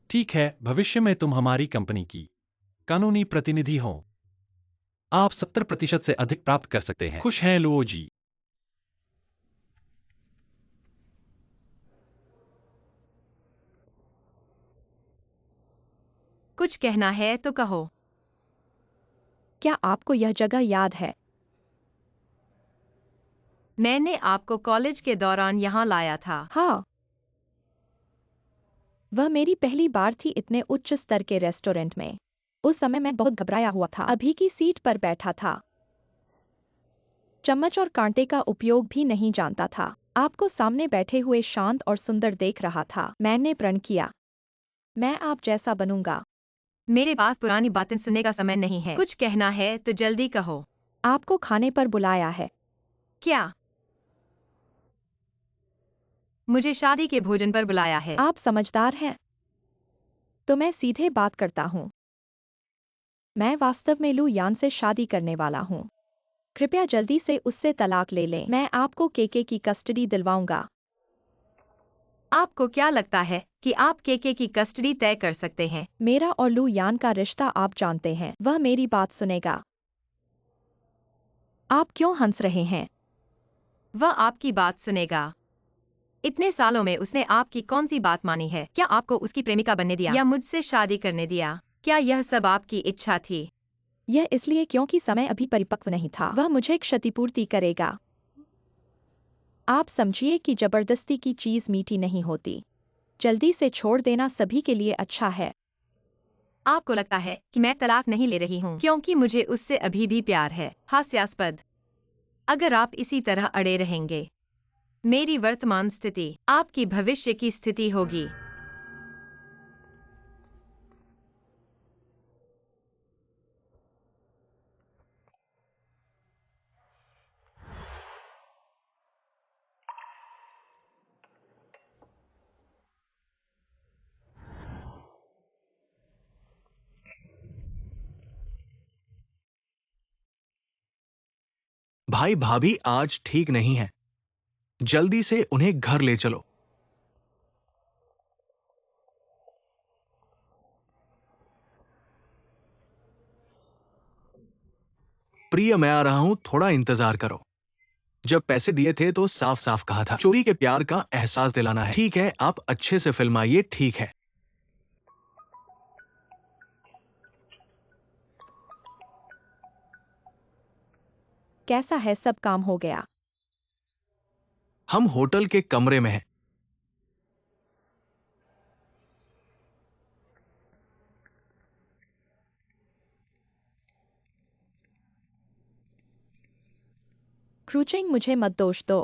ठीक है, भविष्य में तुम हमारी कंपनी की कानूनी प्रतिनिधि हो। आप 70% से अधिक प्राप्त कर सकते हैं। खुश हैं लुओ जी? कुछ कहना है तो कहो। क्या आपको यह जगह याद है? मैंने आपको कॉलेज के दौरान यहाँ लाया था। हाँ। वह मेरी पहली बार थी इतने उच्च स्तर के रेस्टोरेंट में। उस समय मैं बहुत घबराया हुआ था, अभी की सीट पर बैठा था। चम्मच और कांटे का उपयोग भी नहीं जानता था। आपको सामने बैठे हुए शांत और सुंदर देख रहा था। मैंने प्रण किया, मैं आप जैसा बनूंगा। मेरे पास पुरानी बातें सुनने का समय नहीं है। कुछ कहना है तो जल्दी कहो। आपको खाने पर बुलाया है। क्या? मुझे शादी के भोजन पर बुलाया है। आप समझदार हैं। तो मैं सीधे बात करता हूँ। मैं वास्तव में लू यान से शादी करने वाला हूँ। कृपया जल्दी से उससे तलाक ले लें। मैं आपको केके की कस्टडी दिलवाऊंगा। आपको क्या लगता है कि आप केके की कस्टडी तय कर सकते हैं? मेरा और लू यान का रिश्ता आप जानते हैं, वह मेरी बात सुनेगा। आप क्यों हंस रहे हैं? वह आपकी बात सुनेगा। इतने सालों में उसने आपकी कौन सी बात मानी है? क्या आपको उसकी प्रेमिका बनने दिया या मुझसे शादी करने दिया? क्या यह सब आपकी इच्छा थी? यह इसलिए क्योंकि समय अभी परिपक्व नहीं था। वह मुझे क्षतिपूर्ति करेगा। आप समझिए कि जबरदस्ती की चीज मीठी नहीं होती। जल्दी से छोड़ देना सभी के लिए अच्छा है। आपको लगता है कि मैं तलाक नहीं ले रही हूँ क्योंकि मुझे उससे अभी भी प्यार है? हास्यास्पद। अगर आप इसी तरह अड़े रहेंगे, मेरी वर्तमान स्थिति आपकी भविष्य की स्थिति होगी। भाई भाभी आज ठीक नहीं है, जल्दी से उन्हें घर ले चलो। प्रिय, मैं आ रहा हूं, थोड़ा इंतजार करो। जब पैसे दिए थे तो साफ साफ कहा था, चोरी के प्यार का एहसास दिलाना है। ठीक है, आप अच्छे से फिल्माइए। ठीक है। कैसा है, सब काम हो गया? हम होटल के कमरे में हैं। क्रूचिंग, मुझे मत दोष दो।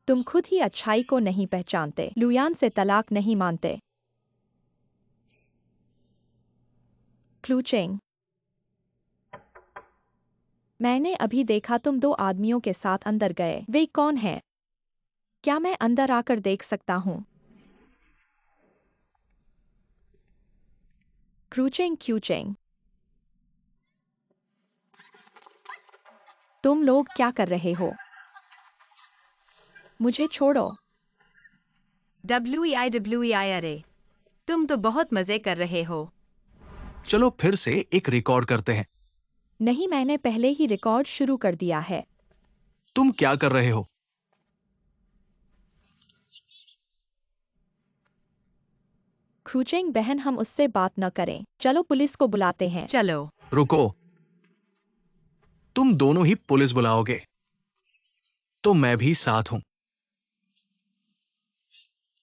तुम खुद ही अच्छाई को नहीं पहचानते। लुयान से तलाक नहीं मानते। क्लूचिंग, मैंने अभी देखा तुम दो आदमियों के साथ अंदर गए। वे कौन हैं? क्या मैं अंदर आकर देख सकता हूँ? क्रूचिंग क्यूचिंग। तुम लोग क्या कर रहे हो? मुझे छोड़ो। WEI अरे तुम तो बहुत मजे कर रहे हो। चलो फिर से एक रिकॉर्ड करते हैं। नहीं, मैंने पहले ही रिकॉर्ड शुरू कर दिया है। तुम क्या कर रहे हो? क्रूचिंग बहन, हम उससे बात न करें। चलो पुलिस को बुलाते हैं। चलो। रुको, तुम दोनों ही पुलिस बुलाओगे तो मैं भी साथ हूं।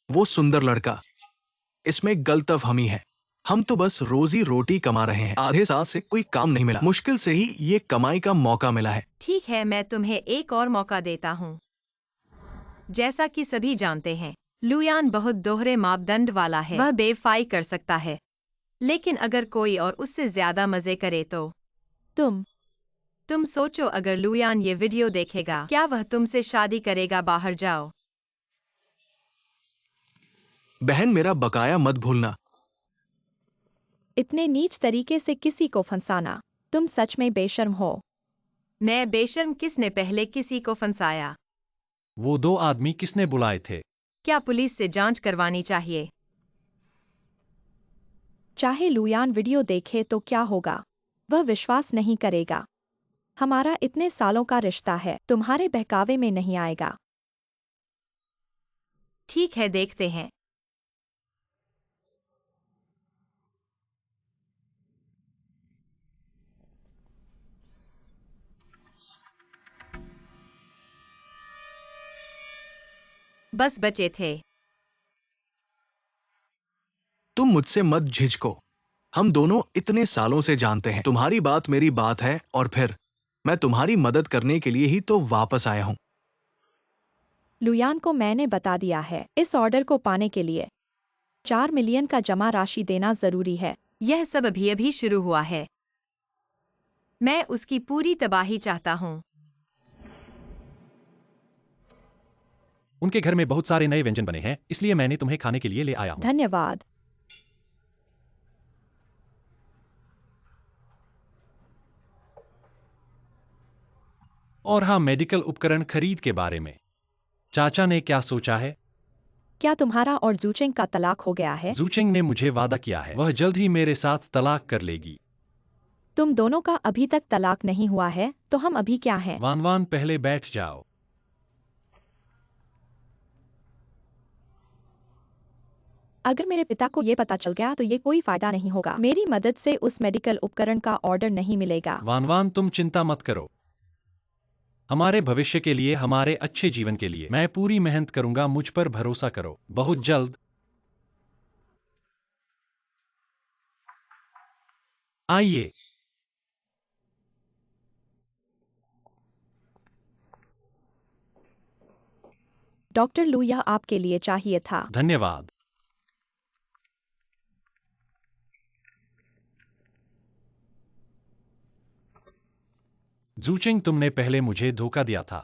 वो सुंदर लड़का, इसमें गलतफहमी है। हम तो बस रोजी रोटी कमा रहे हैं। आधे साल से कोई काम नहीं मिला, मुश्किल से ही ये कमाई का मौका मिला है। ठीक है, मैं तुम्हें एक और मौका देता हूँ। जैसा कि सभी जानते हैं, लुयान बहुत दोहरे मापदंड वाला है। वह बेवफाई कर सकता है, लेकिन अगर कोई और उससे ज्यादा मजे करे तो। तुम सोचो, अगर लुयान ये वीडियो देखेगा, क्या वह तुमसे शादी करेगा? बाहर जाओ। बहन, मेरा बकाया मत भूलना। इतने नीच तरीके से किसी को फंसाना, तुम सच में बेशर्म हो। मैं बेशर्म? किसने पहले किसी को फंसाया? वो दो आदमी किसने बुलाए थे? क्या पुलिस से जांच करवानी चाहिए? चाहे लुयान वीडियो देखे तो क्या होगा? वह विश्वास नहीं करेगा। हमारा इतने सालों का रिश्ता है, तुम्हारे बहकावे में नहीं आएगा। ठीक है, देखते हैं। बस बचे थे। तुम मुझसे मत झिझको। हम दोनों इतने सालों से जानते हैं। तुम्हारी बात मेरी बात है, और फिर मैं तुम्हारी मदद करने के लिए ही तो वापस आया हूं। लुयान को मैंने बता दिया है, इस ऑर्डर को पाने के लिए 4 मिलियन का जमा राशि देना जरूरी है। यह सब अभी अभी शुरू हुआ है। मैं उसकी पूरी तबाही चाहता हूँ। उनके घर में बहुत सारे नए व्यंजन बने हैं, इसलिए मैंने तुम्हें खाने के लिए ले आया हूँ। धन्यवाद। और हाँ, मेडिकल उपकरण खरीद के बारे में चाचा ने क्या सोचा है? क्या तुम्हारा और जूचेंग का तलाक हो गया है? जूचेंग ने मुझे वादा किया है, वह जल्द ही मेरे साथ तलाक कर लेगी। तुम दोनों का अभी तक तलाक नहीं हुआ है, तो हम अभी क्या हैं? वान वान, पहले बैठ जाओ। अगर मेरे पिता को ये पता चल गया तो ये कोई फायदा नहीं होगा। मेरी मदद से उस मेडिकल उपकरण का ऑर्डर नहीं मिलेगा। वान वान, तुम चिंता मत करो। हमारे भविष्य के लिए, हमारे अच्छे जीवन के लिए मैं पूरी मेहनत करूंगा। मुझ पर भरोसा करो, बहुत जल्द। आइए। डॉक्टर लू, यह आपके लिए चाहिए था। धन्यवाद। जूचिंग, तुमने पहले मुझे धोखा दिया था।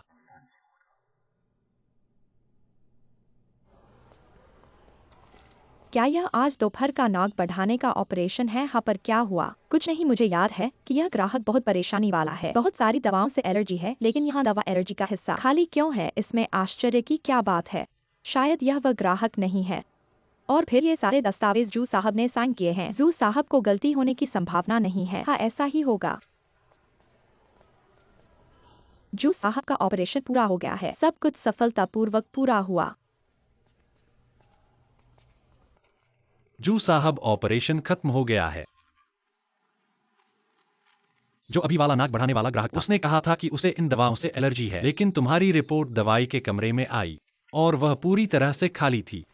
क्या यह आज दोपहर का नाक बढ़ाने का ऑपरेशन है? हाँ, पर क्या हुआ? कुछ नहीं, मुझे याद है कि यह ग्राहक बहुत परेशानी वाला है। बहुत सारी दवाओं से एलर्जी है, लेकिन यहाँ दवा एलर्जी का हिस्सा खाली क्यों है? इसमें आश्चर्य की क्या बात है? शायद यह वह ग्राहक नहीं है। और फिर ये सारे दस्तावेज जू साहब ने साइन किए हैं। जू साहब को गलती होने की संभावना नहीं है। हाँ, ऐसा ही होगा। जू साहब का ऑपरेशन पूरा हो गया है। सब कुछ सफलतापूर्वक पूरा हुआ। जू साहब, ऑपरेशन खत्म हो गया है। जो अभी वाला नाक बढ़ाने वाला ग्राहक था, उसने कहा था कि उसे इन दवाओं से एलर्जी है, लेकिन तुम्हारी रिपोर्ट दवाई के कमरे में आई और वह पूरी तरह से खाली थी।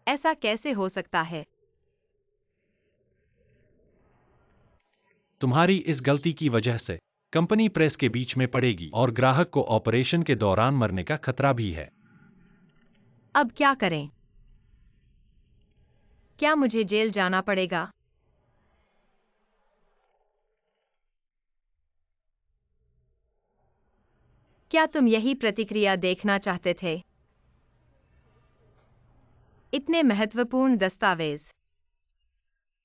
ऐसा कैसे हो सकता है? तुम्हारी इस गलती की वजह से कंपनी प्रेस के बीच में पड़ेगी और ग्राहक को ऑपरेशन के दौरान मरने का खतरा भी है। अब क्या करें? क्या मुझे जेल जाना पड़ेगा? क्या तुम यही प्रतिक्रिया देखना चाहते थे? इतने महत्वपूर्ण दस्तावेज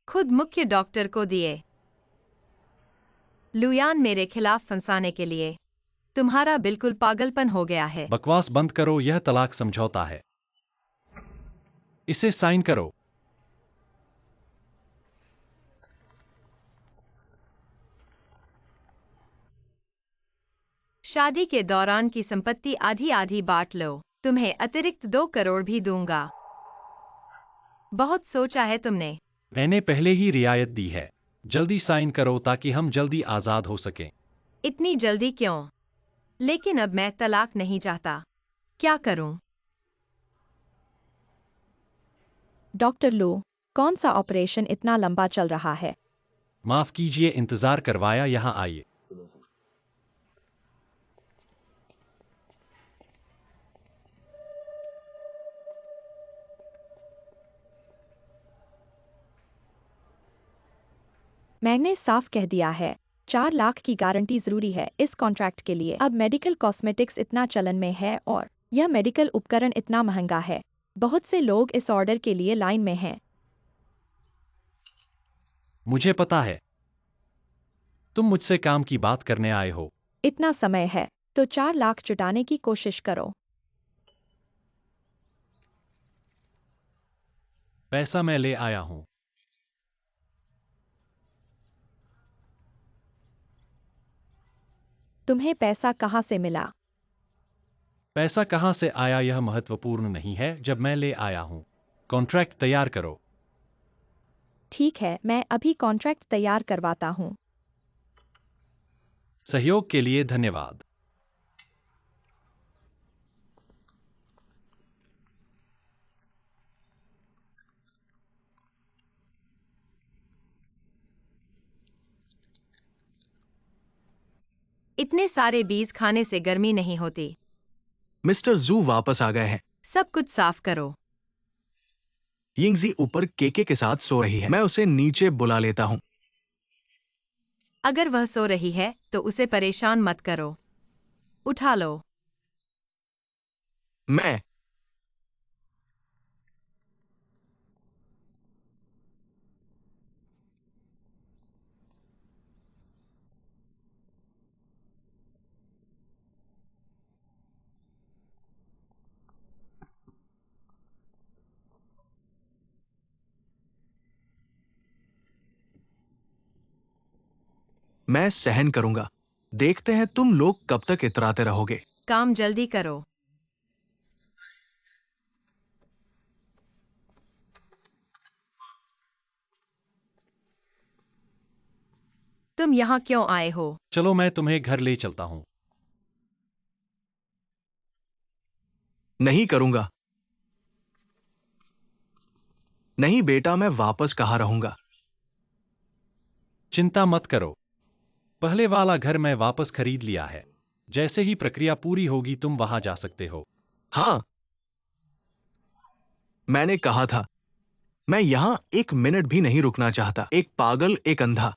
खुद मुख्य डॉक्टर को दिए। लुयान मेरे खिलाफ फंसाने के लिए। तुम्हारा बिल्कुल पागलपन हो गया है। बकवास बंद करो, यह तलाक समझौता है। इसे साइन करो। शादी के दौरान की संपत्ति आधी आधी बांट लो। तुम्हें अतिरिक्त 2 करोड़ भी दूंगा। बहुत सोचा है तुमने। मैंने पहले ही रियायत दी है। जल्दी साइन करो ताकि हम जल्दी आजाद हो सकें। इतनी जल्दी क्यों? लेकिन अब मैं तलाक नहीं चाहता। क्या करूं? डॉक्टर लो, कौन सा ऑपरेशन इतना लंबा चल रहा है? माफ कीजिए, इंतजार करवाया। यहाँ आइए। मैंने साफ कह दिया है, 4 लाख की गारंटी जरूरी है इस कॉन्ट्रैक्ट के लिए। अब मेडिकल कॉस्मेटिक्स इतना चलन में है और यह मेडिकल उपकरण इतना महंगा है। बहुत से लोग इस ऑर्डर के लिए लाइन में हैं। मुझे पता है। तुम मुझसे काम की बात करने आए हो। इतना समय है तो 4 लाख जुटाने की कोशिश करो। पैसा मैं ले आया हूं। तुम्हें पैसा कहाँ से मिला? पैसा कहां से आया यह महत्वपूर्ण नहीं है, जब मैं ले आया हूं। कॉन्ट्रैक्ट तैयार करो। ठीक है, मैं अभी कॉन्ट्रैक्ट तैयार करवाता हूँ। सहयोग के लिए धन्यवाद। इतने सारे बीज खाने से गर्मी नहीं होती। मिस्टर जू वापस आ गए हैं। सब कुछ साफ करो। यिंगजी ऊपर केके के साथ सो रही है। मैं उसे नीचे बुला लेता हूँ। अगर वह सो रही है तो उसे परेशान मत करो। उठा लो। मैं मैं सहन करूंगा। देखते हैं तुम लोग कब तक इतराते रहोगे। काम जल्दी करो। तुम यहाँ क्यों आए हो? चलो मैं तुम्हें घर ले चलता हूं। नहीं करूंगा। नहीं बेटा, मैं वापस कहाँ रहूंगा। चिंता मत करो। पहले वाला घर मैं वापस खरीद लिया है। जैसे ही प्रक्रिया पूरी होगी तुम वहां जा सकते हो। हाँ, मैंने कहा था। मैं यहां 1 मिनट भी नहीं रुकना चाहता। एक पागल, एक अंधा,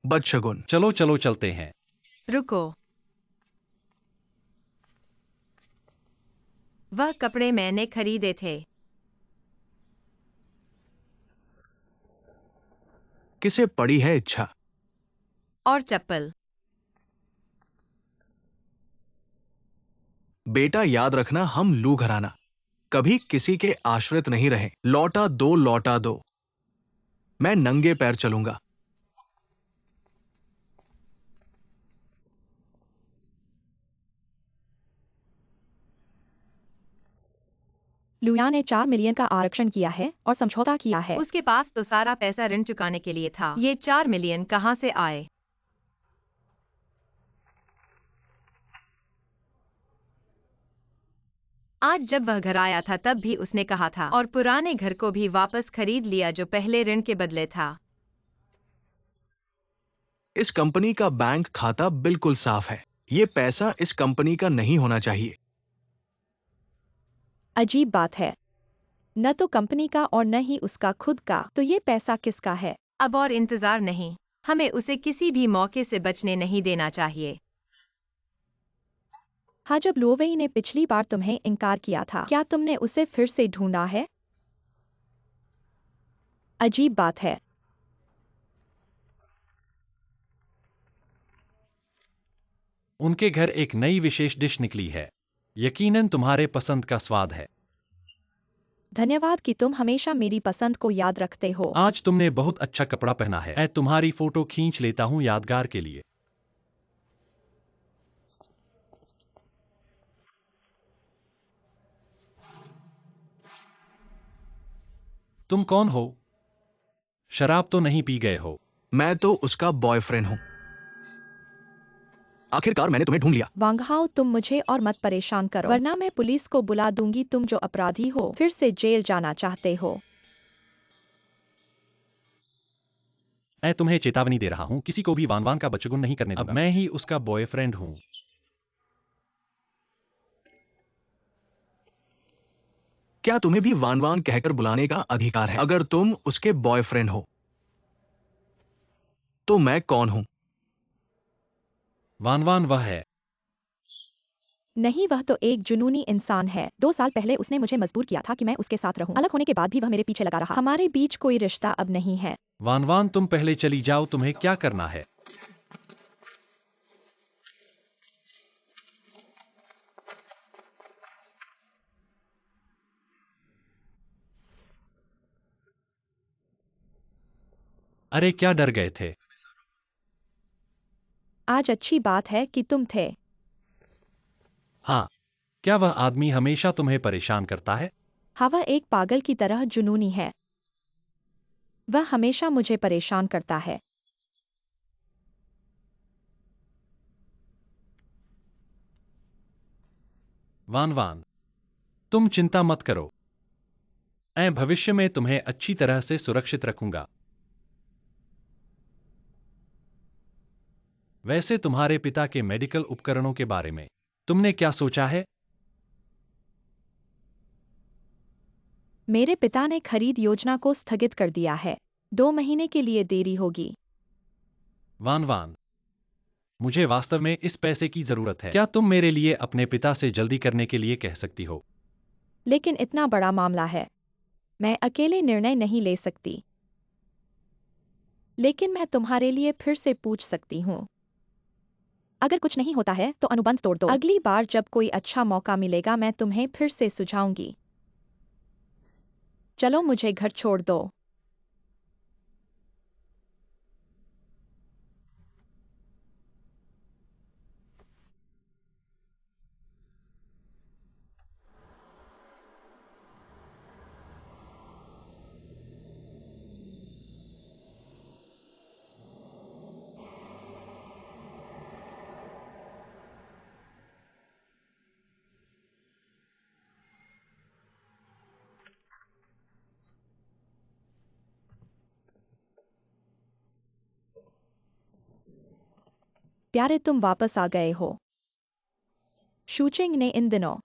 बदशगुन। चलो चलो चलते हैं। रुको। वह कपड़े मैंने खरीदे थे। किसे पड़ी है इच्छा? और चप्पल। बेटा याद रखना, हम लू घराना कभी किसी के आश्रित नहीं रहे। लौटा दो, लौटा दो। मैं नंगे पैर चलूंगा। लुया ने 4 मिलियन का आरक्षण किया है और समझौता किया है। उसके पास तो सारा पैसा ऋण चुकाने के लिए था। ये 4 मिलियन कहाँ से आए? आज जब वह घर आया था तब भी उसने कहा था, और पुराने घर को भी वापस खरीद लिया जो पहले ऋण के बदले था। इस कंपनी का बैंक खाता बिल्कुल साफ है। ये पैसा इस कंपनी का नहीं होना चाहिए। अजीब बात है, न तो कंपनी का और न ही उसका खुद का। तो ये पैसा किसका है? अब और इंतजार नहीं। हमें उसे किसी भी मौके से बचने नहीं देना चाहिए। हाँ, जब लोवेई ने पिछली बार तुम्हें इनकार किया था, क्या तुमने उसे फिर से ढूंढा है? अजीब बात है। उनके घर एक नई विशेष डिश निकली है। यकीनन तुम्हारे पसंद का स्वाद है। धन्यवाद कि तुम हमेशा मेरी पसंद को याद रखते हो। आज तुमने बहुत अच्छा कपड़ा पहना है। मैं तुम्हारी फोटो खींच लेता हूँ यादगार के लिए। तुम कौन हो? शराब तो नहीं पी गए हो? मैं तो उसका बॉयफ्रेंड हूं। आखिरकार मैंने तुम्हें ढूंढ लिया। वांगहाओ, तुम मुझे और मत परेशान करो, वरना मैं पुलिस को बुला दूंगी। तुम जो अपराधी हो, फिर से जेल जाना चाहते हो। मैं तुम्हें चेतावनी दे रहा हूँ, किसी को भी वान वान का बचगुन नहीं करने दूंगा। अब मैं ही उसका बॉयफ्रेंड हूँ। क्या तुम्हें भी वान वान कहकर बुलाने का अधिकार है? अगर तुम उसके बॉयफ्रेंड हो तो मैं कौन हूं? वान वान वह है। नहीं, वह तो एक जुनूनी इंसान है। 2 साल पहले उसने मुझे मजबूर किया था कि मैं उसके साथ रहूं। अलग होने के बाद भी वह मेरे पीछे लगा रहा। हमारे बीच कोई रिश्ता अब नहीं है। वान वान तुम पहले चली जाओ, तुम्हें क्या करना है? अरे क्या डर गए थे? आज अच्छी बात है कि तुम थे। हाँ। क्या वह आदमी हमेशा तुम्हें परेशान करता है? हाँ, वह एक पागल की तरह जुनूनी है। वह हमेशा मुझे परेशान करता है। वान वान, तुम चिंता मत करो। मैं भविष्य में तुम्हें अच्छी तरह से सुरक्षित रखूंगा। वैसे तुम्हारे पिता के मेडिकल उपकरणों के बारे में तुमने क्या सोचा है? मेरे पिता ने खरीद योजना को स्थगित कर दिया है। 2 महीने के लिए देरी होगी। वान वान, मुझे वास्तव में इस पैसे की जरूरत है। क्या तुम मेरे लिए अपने पिता से जल्दी करने के लिए कह सकती हो? लेकिन इतना बड़ा मामला है, मैं अकेले निर्णय नहीं ले सकती। लेकिन मैं तुम्हारे लिए फिर से पूछ सकती हूँ। अगर कुछ नहीं होता है तो अनुबंध तोड़ दो। अगली बार जब कोई अच्छा मौका मिलेगा मैं तुम्हें फिर से सुझाऊंगी। चलो, मुझे घर छोड़ दो। प्यारे, तुम वापस आ गए हो। शूचिंग ने इन दिनों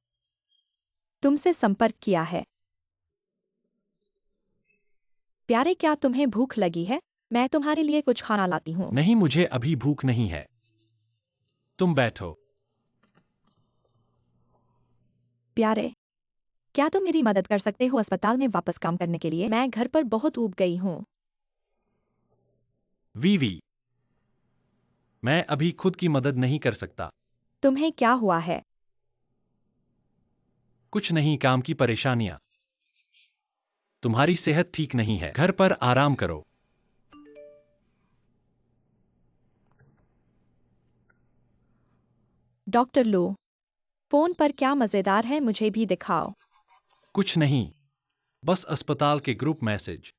तुमसे संपर्क किया है। प्यारे, क्या तुम्हें भूख लगी है? मैं तुम्हारे लिए कुछ खाना लाती हूँ। नहीं, मुझे अभी भूख नहीं है। तुम बैठो। प्यारे, क्या तुम मेरी मदद कर सकते हो अस्पताल में वापस काम करने के लिए? मैं घर पर बहुत ऊब गई हूँ। वीवी, मैं अभी खुद की मदद नहीं कर सकता। तुम्हें क्या हुआ है? कुछ नहीं, काम की परेशानियां। तुम्हारी सेहत ठीक नहीं है, घर पर आराम करो। डॉक्टर लो, फोन पर क्या मजेदार है, मुझे भी दिखाओ। कुछ नहीं, बस अस्पताल के ग्रुप मैसेज।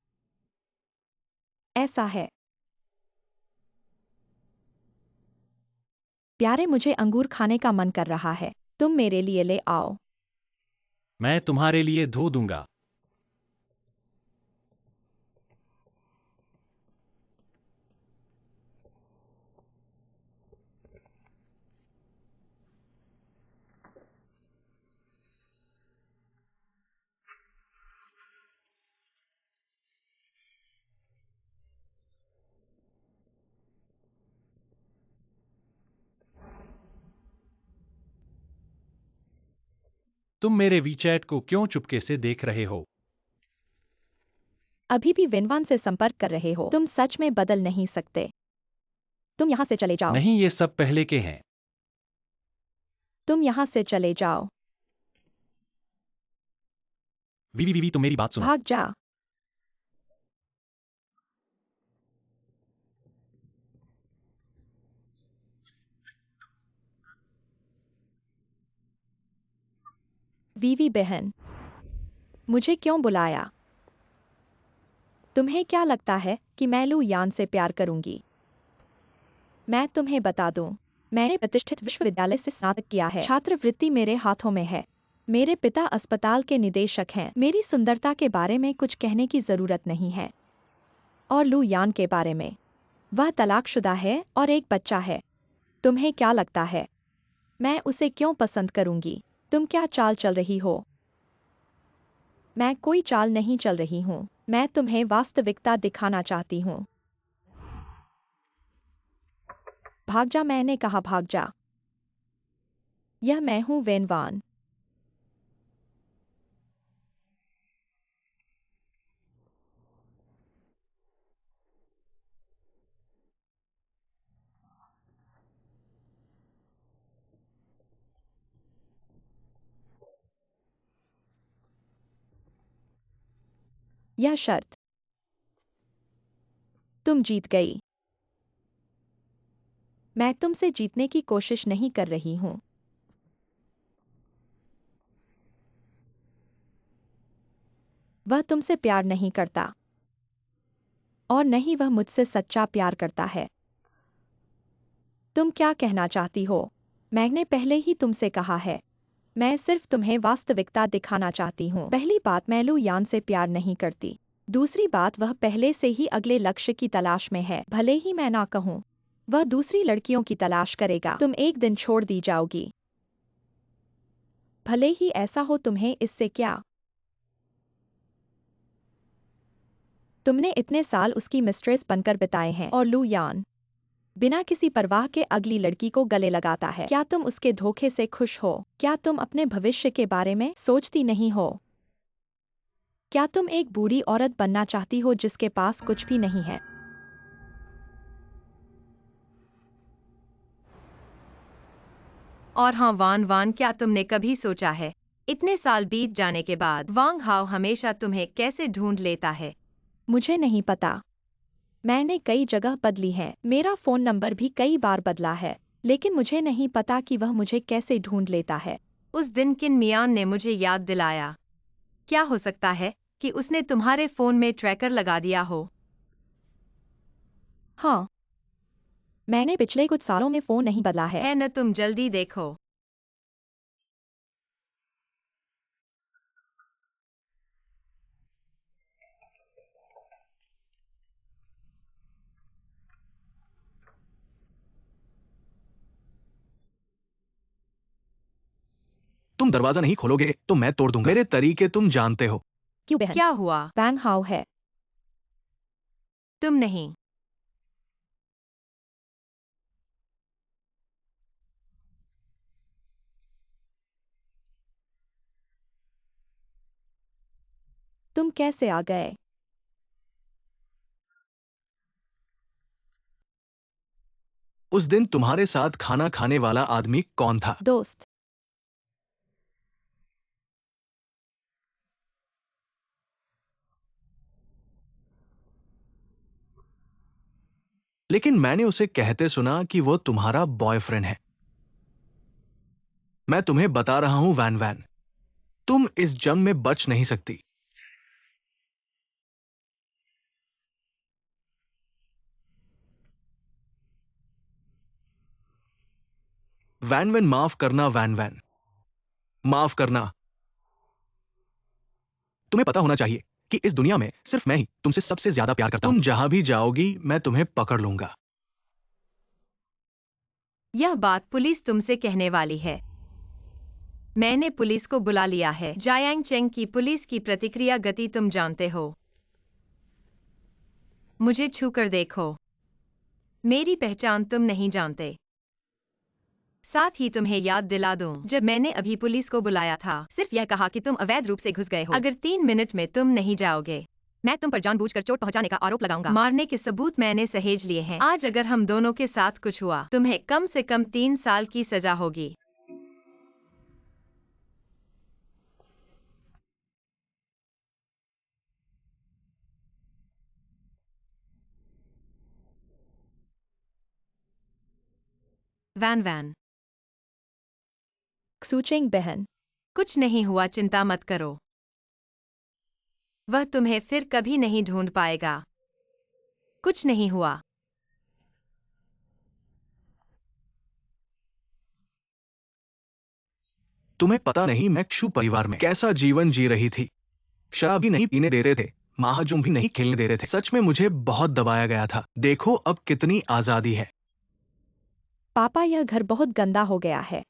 ऐसा है। प्यारे, मुझे अंगूर खाने का मन कर रहा है। तुम मेरे लिए ले आओ। मैं तुम्हारे लिए धो दूंगा। तुम मेरे वीचैट को क्यों चुपके से देख रहे हो? अभी भी वेनवान से संपर्क कर रहे हो? तुम सच में बदल नहीं सकते। तुम यहाँ से चले जाओ। नहीं, ये सब पहले के हैं। तुम यहाँ से चले जाओ। वीवी, तुम मेरी बात सुनो। भाग जा। वीवी बहन, मुझे क्यों बुलाया? तुम्हें क्या लगता है कि मैं लू यान से प्यार करूंगी? मैं तुम्हें बता दूं, मैंने प्रतिष्ठित विश्वविद्यालय से स्नातक किया है। छात्रवृत्ति मेरे हाथों में है। मेरे पिता अस्पताल के निदेशक हैं। मेरी सुंदरता के बारे में कुछ कहने की जरूरत नहीं है। और लू यान के बारे में, वह तलाकशुदा है और एक बच्चा है। तुम्हें क्या लगता है मैं उसे क्यों पसंद करूंगी? तुम क्या चाल चल रही हो? मैं कोई चाल नहीं चल रही हूँ। मैं तुम्हें वास्तविकता दिखाना चाहती हूँ। भाग जा, मैंने कहा भाग जा। यह मैं हूँ वेनवान। यह शर्त। तुम जीत गई। मैं तुमसे जीतने की कोशिश नहीं कर रही हूँ। वह तुमसे प्यार नहीं करता और नहीं वह मुझसे सच्चा प्यार करता है। तुम क्या कहना चाहती हो? मैंने पहले ही तुमसे कहा है, मैं सिर्फ तुम्हें वास्तविकता दिखाना चाहती हूँ। पहली बात, मैं लू यान से प्यार नहीं करती। दूसरी बात, वह पहले से ही अगले लक्ष्य की तलाश में है। भले ही मैं ना कहूँ, वह दूसरी लड़कियों की तलाश करेगा। तुम एक दिन छोड़ दी जाओगी। भले ही ऐसा हो, तुम्हें इससे क्या? तुमने इतने साल उसकी मिस्ट्रेस बनकर बिताए हैं और लू यान बिना किसी परवाह के अगली लड़की को गले लगाता है। क्या तुम उसके धोखे से खुश हो? क्या तुम अपने भविष्य के बारे में सोचती नहीं हो? क्या तुम एक बूढ़ी औरत बनना चाहती हो जिसके पास कुछ भी नहीं है? और हाँ वान वान, क्या तुमने कभी सोचा है इतने साल बीत जाने के बाद वांग हाओ हमेशा तुम्हें कैसे ढूंढ लेता है? मुझे नहीं पता। मैंने कई जगह बदली है। मेरा फोन नंबर भी कई बार बदला है, लेकिन मुझे नहीं पता कि वह मुझे कैसे ढूंढ लेता है। उस दिन किन मियान ने मुझे याद दिलाया। क्या हो सकता है कि उसने तुम्हारे फोन में ट्रैकर लगा दिया हो? हाँ, मैंने पिछले कुछ सालों में फोन नहीं बदला है। है न, तुम जल्दी देखो। तुम दरवाजा नहीं खोलोगे तो मैं तोड़ दूंगा। मेरे तरीके तुम जानते हो। क्यों बहन? क्या हुआ? वैंग हाउ है। तुम नहीं। तुम कैसे आ गए? उस दिन तुम्हारे साथ खाना खाने वाला आदमी कौन था? दोस्त। लेकिन मैंने उसे कहते सुना कि वो तुम्हारा बॉयफ्रेंड है। मैं तुम्हें बता रहा हूं वैन वैन, तुम इस जंग में बच नहीं सकती। वैन वैन, माफ करना वैन वैन, माफ करना। तुम्हें पता होना चाहिए कि इस दुनिया में सिर्फ मैं ही तुमसे सबसे ज्यादा प्यार करता हूं। तुम जहां भी जाओगी मैं तुम्हें पकड़ लूंगा। यह बात पुलिस तुमसे कहने वाली है। मैंने पुलिस को बुला लिया है। जायांग चेंग की पुलिस की प्रतिक्रिया गति तुम जानते हो। मुझे छू कर देखो। मेरी पहचान तुम नहीं जानते। साथ ही तुम्हें याद दिला दूं, जब मैंने अभी पुलिस को बुलाया था, सिर्फ यह कहा कि तुम अवैध रूप से घुस गए हो। अगर 3 मिनट में तुम नहीं जाओगे, मैं तुम पर जानबूझकर चोट पहुंचाने का आरोप लगाऊंगा। मारने के सबूत मैंने सहेज लिए हैं। आज अगर हम दोनों के साथ कुछ हुआ, तुम्हें कम से कम 3 साल की सजा होगी। Van van. क्सूचिंग बहन। कुछ नहीं हुआ, चिंता मत करो। वह तुम्हें फिर कभी नहीं ढूंढ पाएगा। कुछ नहीं हुआ। तुम्हें पता नहीं मैं क्षु परिवार में कैसा जीवन जी रही थी। शराब भी नहीं पीने देते थे, महाजुम भी नहीं खेलने देते थे। सच में मुझे बहुत दबाया गया था। देखो अब कितनी आजादी है। पापा, यह घर बहुत गंदा हो गया है।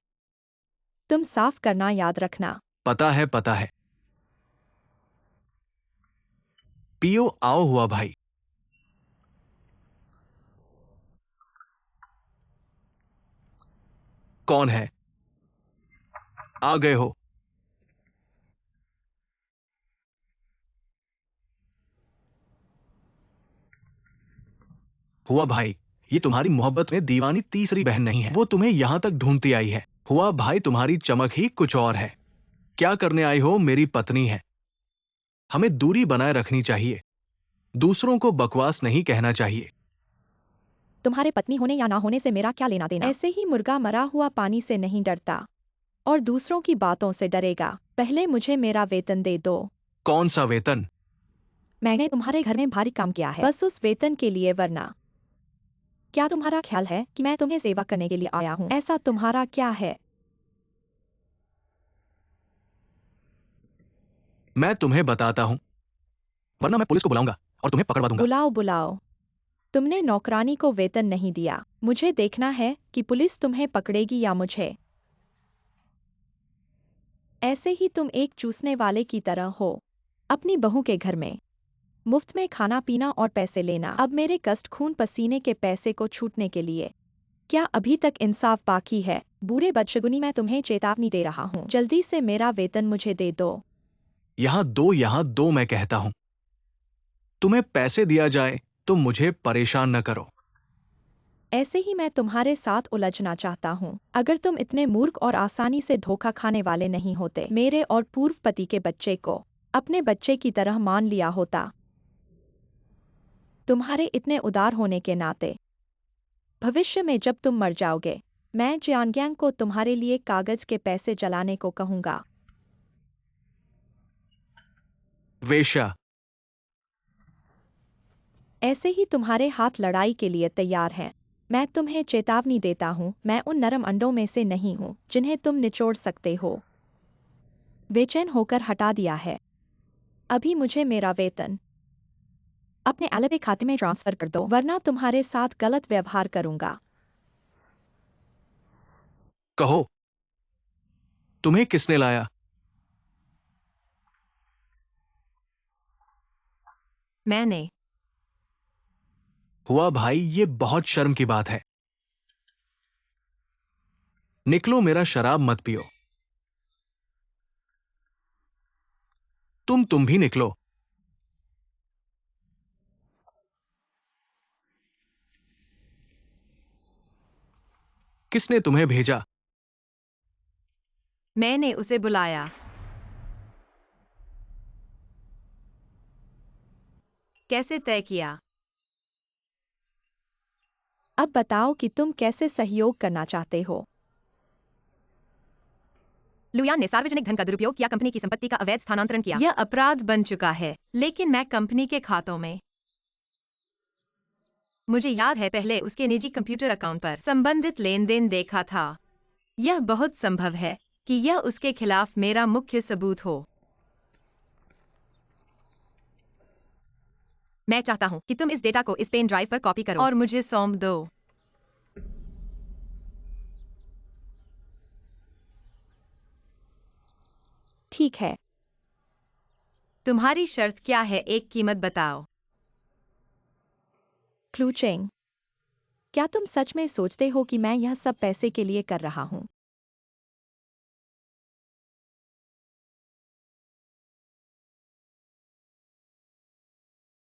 तुम साफ करना याद रखना। पता है, पता है। पियो, आओ हुआ भाई। कौन है? आ गए हो? हुआ भाई, ये तुम्हारी मोहब्बत में दीवानी तीसरी बहन नहीं है। वो तुम्हें यहां तक ढूंढती आई है। हुआ भाई, तुम्हारी चमक ही कुछ और है। क्या करने आई हो? मेरी पत्नी है। हमें दूरी बनाए रखनी चाहिए। दूसरों को बकवास नहीं कहना चाहिए। तुम्हारे पत्नी होने या ना होने से मेरा क्या लेना देना। ऐसे ही मुर्गा मरा हुआ पानी से नहीं डरता और दूसरों की बातों से डरेगा। पहले मुझे मेरा वेतन दे दो। कौन सा वेतन? मैंने तुम्हारे घर में भारी काम किया है, बस उस वेतन के लिए। वरना क्या तुम्हारा ख्याल है कि मैं तुम्हें सेवा करने के लिए आया हूँ? ऐसा तुम्हारा क्या है? मैं तुम्हें बताता हूं, वरना मैं पुलिस को बुलाऊंगा और तुम्हें पकड़वा दूंगा। बुलाओ बुलाओ। तुमने नौकरानी को वेतन नहीं दिया। मुझे देखना है कि पुलिस तुम्हें पकड़ेगी या मुझे। ऐसे ही तुम एक चूसने वाले की तरह हो अपनी बहू के घर में, मुफ्त में खाना पीना और पैसे लेना। अब मेरे कष्ट खून पसीने के पैसे को छूटने के लिए क्या अभी तक इंसाफ बाकी है? बुरे बदशगुनी, मैं तुम्हें चेतावनी दे रहा हूँ। जल्दी से मेरा वेतन मुझे दे दो। यहां दो मैं कहता हूं। तुम्हें पैसे दिया जाए तो मुझे परेशान न करो। ऐसे ही मैं तुम्हारे साथ उलझना चाहता हूँ। अगर तुम इतने मूर्ख और आसानी से धोखा खाने वाले नहीं होते, मेरे और पूर्व पति के बच्चे को अपने बच्चे की तरह मान लिया होता। तुम्हारे इतने उदार होने के नाते भविष्य में जब तुम मर जाओगे, मैं जियानग्यांग को तुम्हारे लिए कागज के पैसे जलाने को कहूंगा। वेश्या। ऐसे ही तुम्हारे हाथ लड़ाई के लिए तैयार हैं। मैं तुम्हें चेतावनी देता हूँ, मैं उन नरम अंडों में से नहीं हूँ जिन्हें तुम निचोड़ सकते हो। बेचैन होकर हटा दिया है। अभी मुझे मेरा वेतन अपने एलपे खाते में ट्रांसफर कर दो, वरना तुम्हारे साथ गलत व्यवहार करूंगा। कहो, तुम्हें किसने लाया? मैंने। हुआ भाई, ये बहुत शर्म की बात है। निकलो, मेरा शराब मत पियो। तुम भी निकलो। किसने तुम्हें भेजा? मैंने उसे बुलाया। कैसे तय किया? अब बताओ कि तुम कैसे सहयोग करना चाहते हो। लुयान ने सार्वजनिक धन का दुरुपयोग किया, कंपनी की संपत्ति का अवैध स्थानांतरण किया। यह अपराध बन चुका है, लेकिन मैं कंपनी के खातों में, मुझे याद है, पहले उसके निजी कंप्यूटर अकाउंट पर संबंधित लेन देन देखा था। यह बहुत संभव है कि यह उसके खिलाफ मेरा मुख्य सबूत हो। मैं चाहता हूं कि तुम इस डेटा को इस पेन ड्राइव पर कॉपी करो और मुझे सौंप दो। ठीक है। तुम्हारी शर्त क्या है? एक कीमत बताओ। क्लूचिंग। क्या तुम सच में सोचते हो कि मैं यह सब पैसे के लिए कर रहा हूँ?